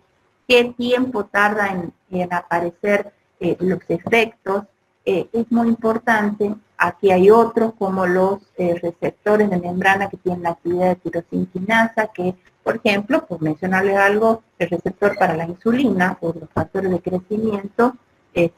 qué tiempo tarda en aparecer los efectos. Es muy importante. Aquí hay otros como los receptores de membrana que tienen la actividad de tirosinquinasa, que, por ejemplo, por mencionarles algo, el receptor para la insulina o los factores de crecimiento es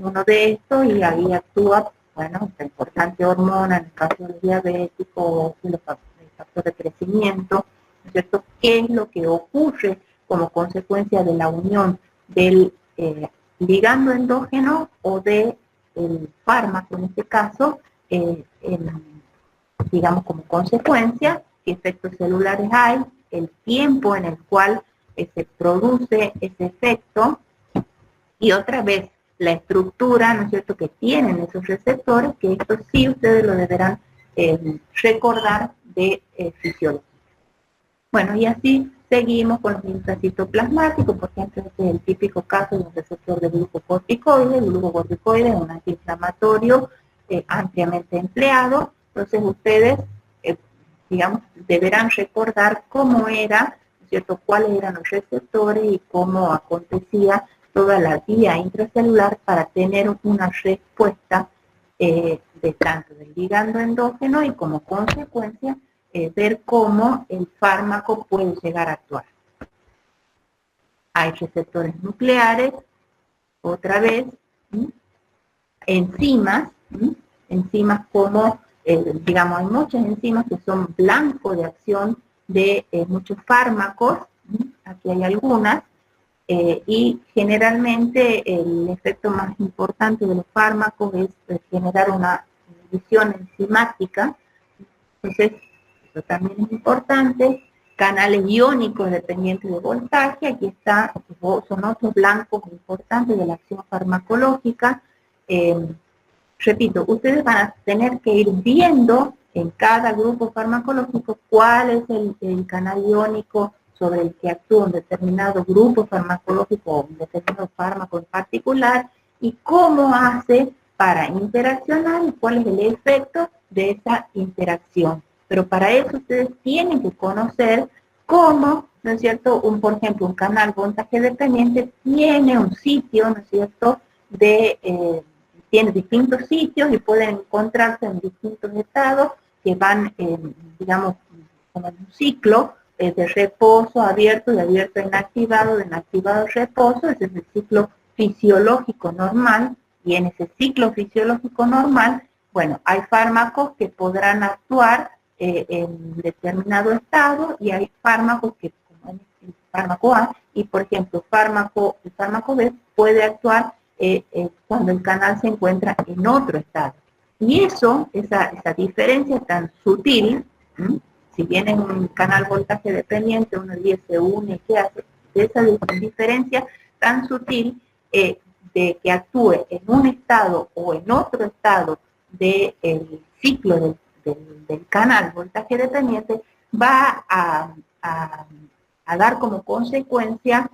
uno de estos, y ahí actúa bueno, esta importante hormona, en el caso del diabético, el factor de crecimiento, ¿no es cierto? ¿Qué es lo que ocurre como consecuencia de la unión del ligando endógeno o del fármaco, en este caso, digamos como consecuencia, qué efectos celulares hay, el tiempo en el cual se produce ese efecto y otra vez la estructura, ¿no es cierto?, que tienen esos receptores, que esto sí ustedes lo deberán recordar de fisiología. Bueno, y así seguimos con los intracitoplasmáticos, por ejemplo, este es el típico caso de un receptor de glucocorticoide. El glucocorticoide es un antiinflamatorio ampliamente empleado, entonces ustedes, digamos, deberán recordar cómo era, ¿no es cierto?, cuáles eran los receptores y cómo acontecía toda la vía intracelular para tener una respuesta de tanto del ligando endógeno y como consecuencia ver cómo el fármaco puede llegar a actuar. Hay receptores nucleares, otra vez, enzimas como, digamos, hay muchas enzimas que son blanco de acción de muchos fármacos, aquí hay algunas, y generalmente el efecto más importante de los fármacos es generar una inhibición enzimática. Entonces, eso también es importante. Canales iónicos dependientes de voltaje, aquí está, son otros blancos importantes de la acción farmacológica. Repito, ustedes van a tener que ir viendo en cada grupo farmacológico cuál es el canal iónico sobre el que actúa un determinado grupo farmacológico o un determinado fármaco en particular y cómo hace para interaccionar y cuál es el efecto de esa interacción. Pero para eso ustedes tienen que conocer cómo, ¿no es cierto?, por ejemplo, un canal voltaje dependiente tiene un sitio, ¿no es cierto?, tiene distintos sitios y pueden encontrarse en distintos estados que van, digamos, como en un ciclo de reposo abierto, de abierto a inactivado, de inactivado a reposo. Ese es el ciclo fisiológico normal, y en ese ciclo fisiológico normal, bueno, hay fármacos que podrán actuar en determinado estado y hay fármacos que, como el fármaco A, y por ejemplo, el fármaco B puede actuar cuando el canal se encuentra en otro estado. Y esa diferencia tan sutil, si bien es un canal voltaje dependiente, uno se une, ¿qué hace? Esa diferencia tan sutil de que actúe en un estado o en otro estado del ciclo del canal voltaje dependiente va a dar como consecuencia,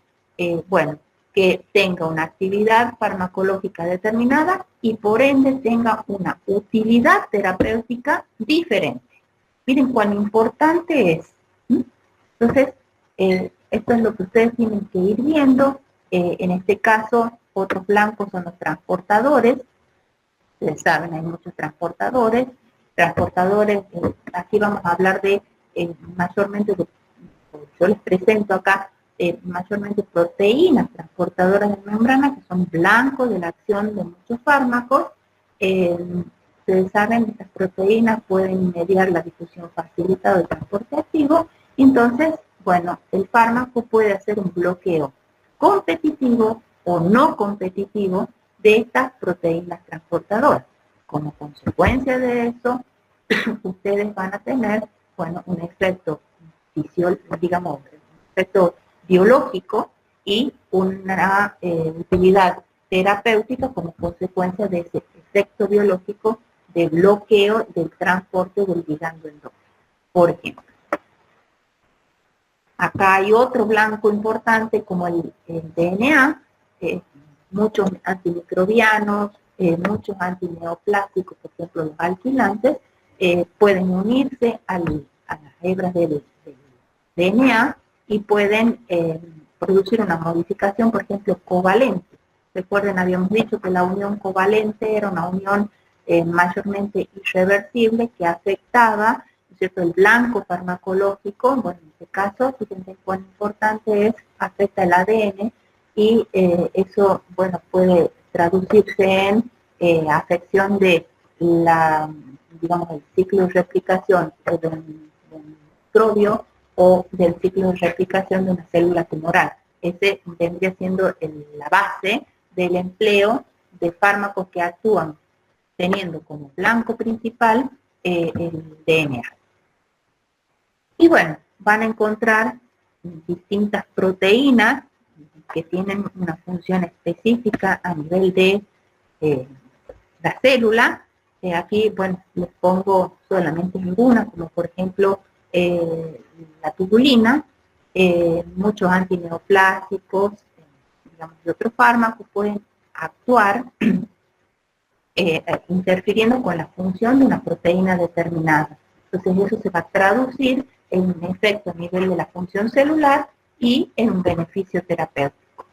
bueno, que tenga una actividad farmacológica determinada y por ende tenga una utilidad terapéutica diferente. Miren cuán importante es. Entonces, esto es lo que ustedes tienen que ir viendo. En este caso, otros blancos son los transportadores. Ustedes saben, hay muchos transportadores. Aquí vamos a hablar de mayormente, yo les presento acá mayormente proteínas transportadoras de membrana, que son blancos de la acción de muchos fármacos. Ustedes saben, estas proteínas pueden mediar la difusión facilitada del transporte activo. Entonces, bueno, el fármaco puede hacer un bloqueo competitivo o no competitivo de estas proteínas transportadoras. Como consecuencia de eso, ustedes van a tener, bueno, un efecto digamos, un efecto biológico y una utilidad terapéutica como consecuencia de ese efecto biológico de bloqueo del transporte del ligando endógeno. Por ejemplo, acá hay otro blanco importante como el DNA, muchos antimicrobianos, muchos antineoplásticos, por ejemplo los alquilantes, pueden unirse a las hebras del DNA y pueden producir una modificación, por ejemplo, covalente. Recuerden, habíamos dicho que la unión covalente era una unión mayormente irreversible que afectaba, ¿no es cierto?, el blanco farmacológico. Bueno, en este caso, fíjense cuán importante es, afecta el ADN y eso, bueno, puede traducirse en afección de digamos, el ciclo de replicación de un microbio o del ciclo de replicación de una célula tumoral. Ese vendría siendo la base del empleo de fármacos que actúan teniendo como blanco principal el DNA. Y bueno, van a encontrar distintas proteínas que tienen una función específica a nivel de la célula. Aquí, bueno, les pongo solamente algunas, como por ejemplo la tubulina, muchos antineoplásicos, digamos, y otros fármacos pueden actuar interfiriendo con la función de una proteína determinada. Entonces eso se va a traducir en un efecto a nivel de la función celular y en un beneficio terapéutico.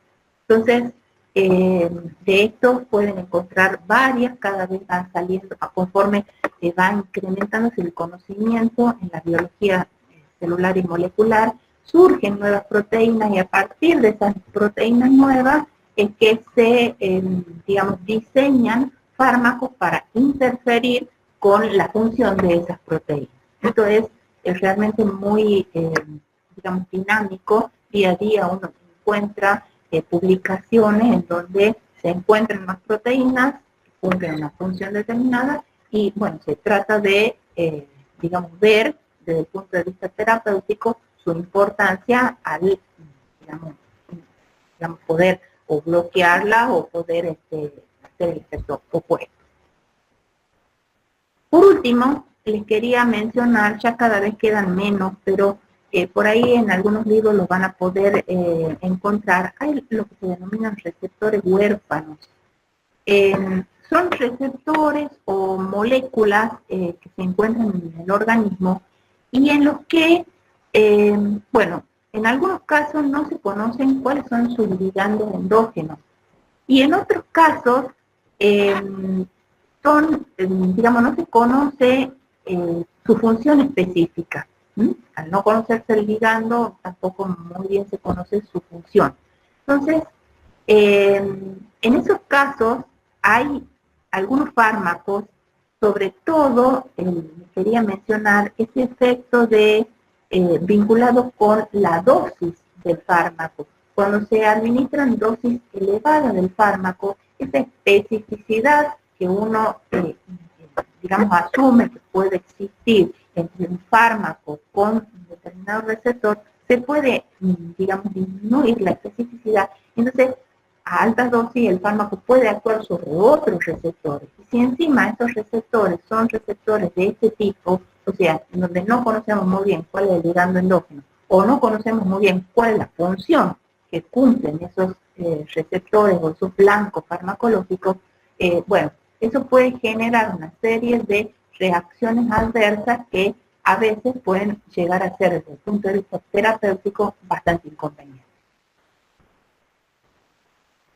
Entonces, de estos pueden encontrar varias, cada vez van saliendo, conforme va incrementándose el conocimiento en la biología celular y molecular, surgen nuevas proteínas y a partir de esas proteínas nuevas es que se, digamos, diseñan fármacos para interferir con la función de esas proteínas. Esto es realmente muy, digamos, dinámico. Día a día uno encuentra publicaciones en donde se encuentran más proteínas que cumplen una función determinada y, bueno, se trata de, digamos, ver desde el punto de vista terapéutico su importancia al, digamos, poder o bloquearla o poder hacer el efecto opuesto. Por último, les quería mencionar, ya cada vez quedan menos, pero por ahí en algunos libros los van a poder encontrar, hay lo que se denominan receptores huérfanos. Son receptores o moléculas que se encuentran en el organismo y en los que, bueno, en algunos casos no se conocen cuáles son sus ligandos endógenos y en otros casos son, digamos, no se conoce su función específica. Al no conocerse el ligando, tampoco muy bien se conoce su función. Entonces, en esos casos hay algunos fármacos, sobre todo, quería mencionar ese efecto de vinculado con la dosis del fármaco. Cuando se administran dosis elevadas del fármaco, esa especificidad que uno, digamos, asume que puede existir entre un fármaco con un determinado receptor, se puede, digamos, disminuir la especificidad. Entonces, a altas dosis el fármaco puede actuar sobre otros receptores. Y si encima estos receptores son receptores de este tipo, o sea, en donde no conocemos muy bien cuál es el ligando endógeno, o no conocemos muy bien cuál es la función que cumplen esos receptores o esos blancos farmacológicos, bueno, eso puede generar una serie de reacciones adversas que a veces pueden llegar a ser, desde el punto de vista terapéutico, bastante inconvenientes.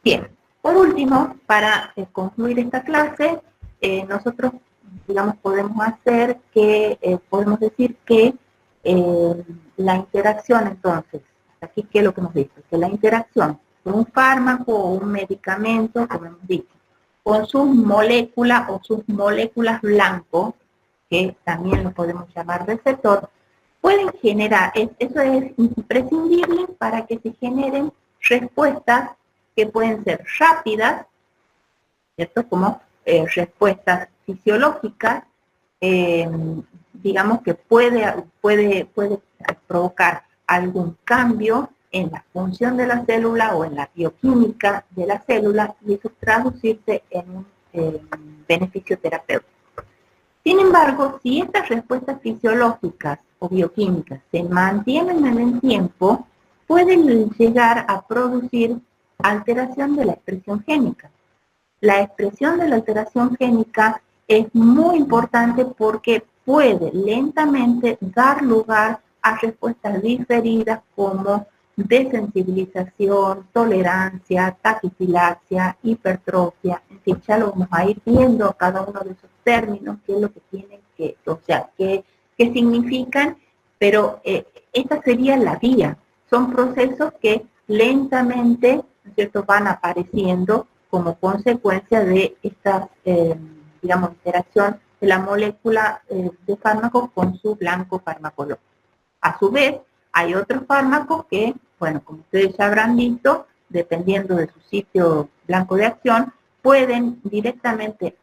Bien, por último, para concluir esta clase, nosotros, digamos, podemos decir que la interacción, entonces, aquí, ¿qué es lo que hemos visto? Que la interacción de un fármaco o un medicamento, como hemos dicho, con sus moléculas o sus moléculas blanco, que también lo podemos llamar receptor, pueden generar, eso es imprescindible para que se generen respuestas que pueden ser rápidas, ¿cierto? Como respuestas fisiológicas, digamos que puede provocar algún cambio en la función de la célula o en la bioquímica de la célula y eso traducirse en un beneficio terapéutico. Sin embargo, si estas respuestas fisiológicas o bioquímicas se mantienen en el tiempo, pueden llegar a producir alteración de la expresión génica. La expresión de la alteración génica es muy importante porque puede lentamente dar lugar a respuestas diferidas como desensibilización, tolerancia, taquifilaxia, hipertrofia, en fin, ya lo vamos a ir viendo cada uno de esos términos, qué es lo que tienen que, o sea, qué significan, pero esta sería la vía. Son procesos que lentamente, ¿no es cierto?, van apareciendo como consecuencia de estas digamos, interacción de la molécula de fármaco con su blanco farmacológico. A su vez, hay otros fármacos que, bueno, como ustedes ya habrán visto, dependiendo de su sitio blanco de acción, pueden directamente,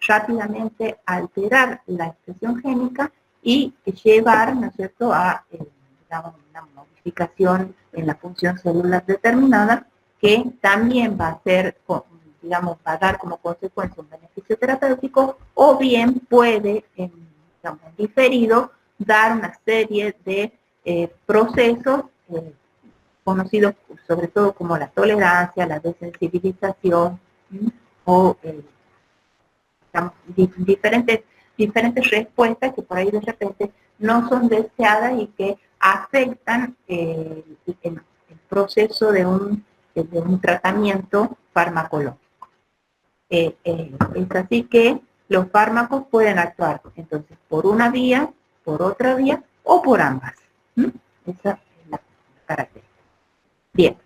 rápidamente alterar la expresión génica y llevar, ¿no es cierto?, a una modificación en la función celular determinada que también va a ser, digamos, va a dar como consecuencia un beneficio terapéutico, o bien puede, digamos, en diferido, dar una serie de procesos conocidos sobre todo como la tolerancia, la desensibilización, o digamos, diferentes respuestas que por ahí de repente no son deseadas y que afectan el proceso de un tratamiento farmacológico. Es así que los fármacos pueden actuar entonces por una vía, por otra vía o por ambas. Esa es la característica. Bien,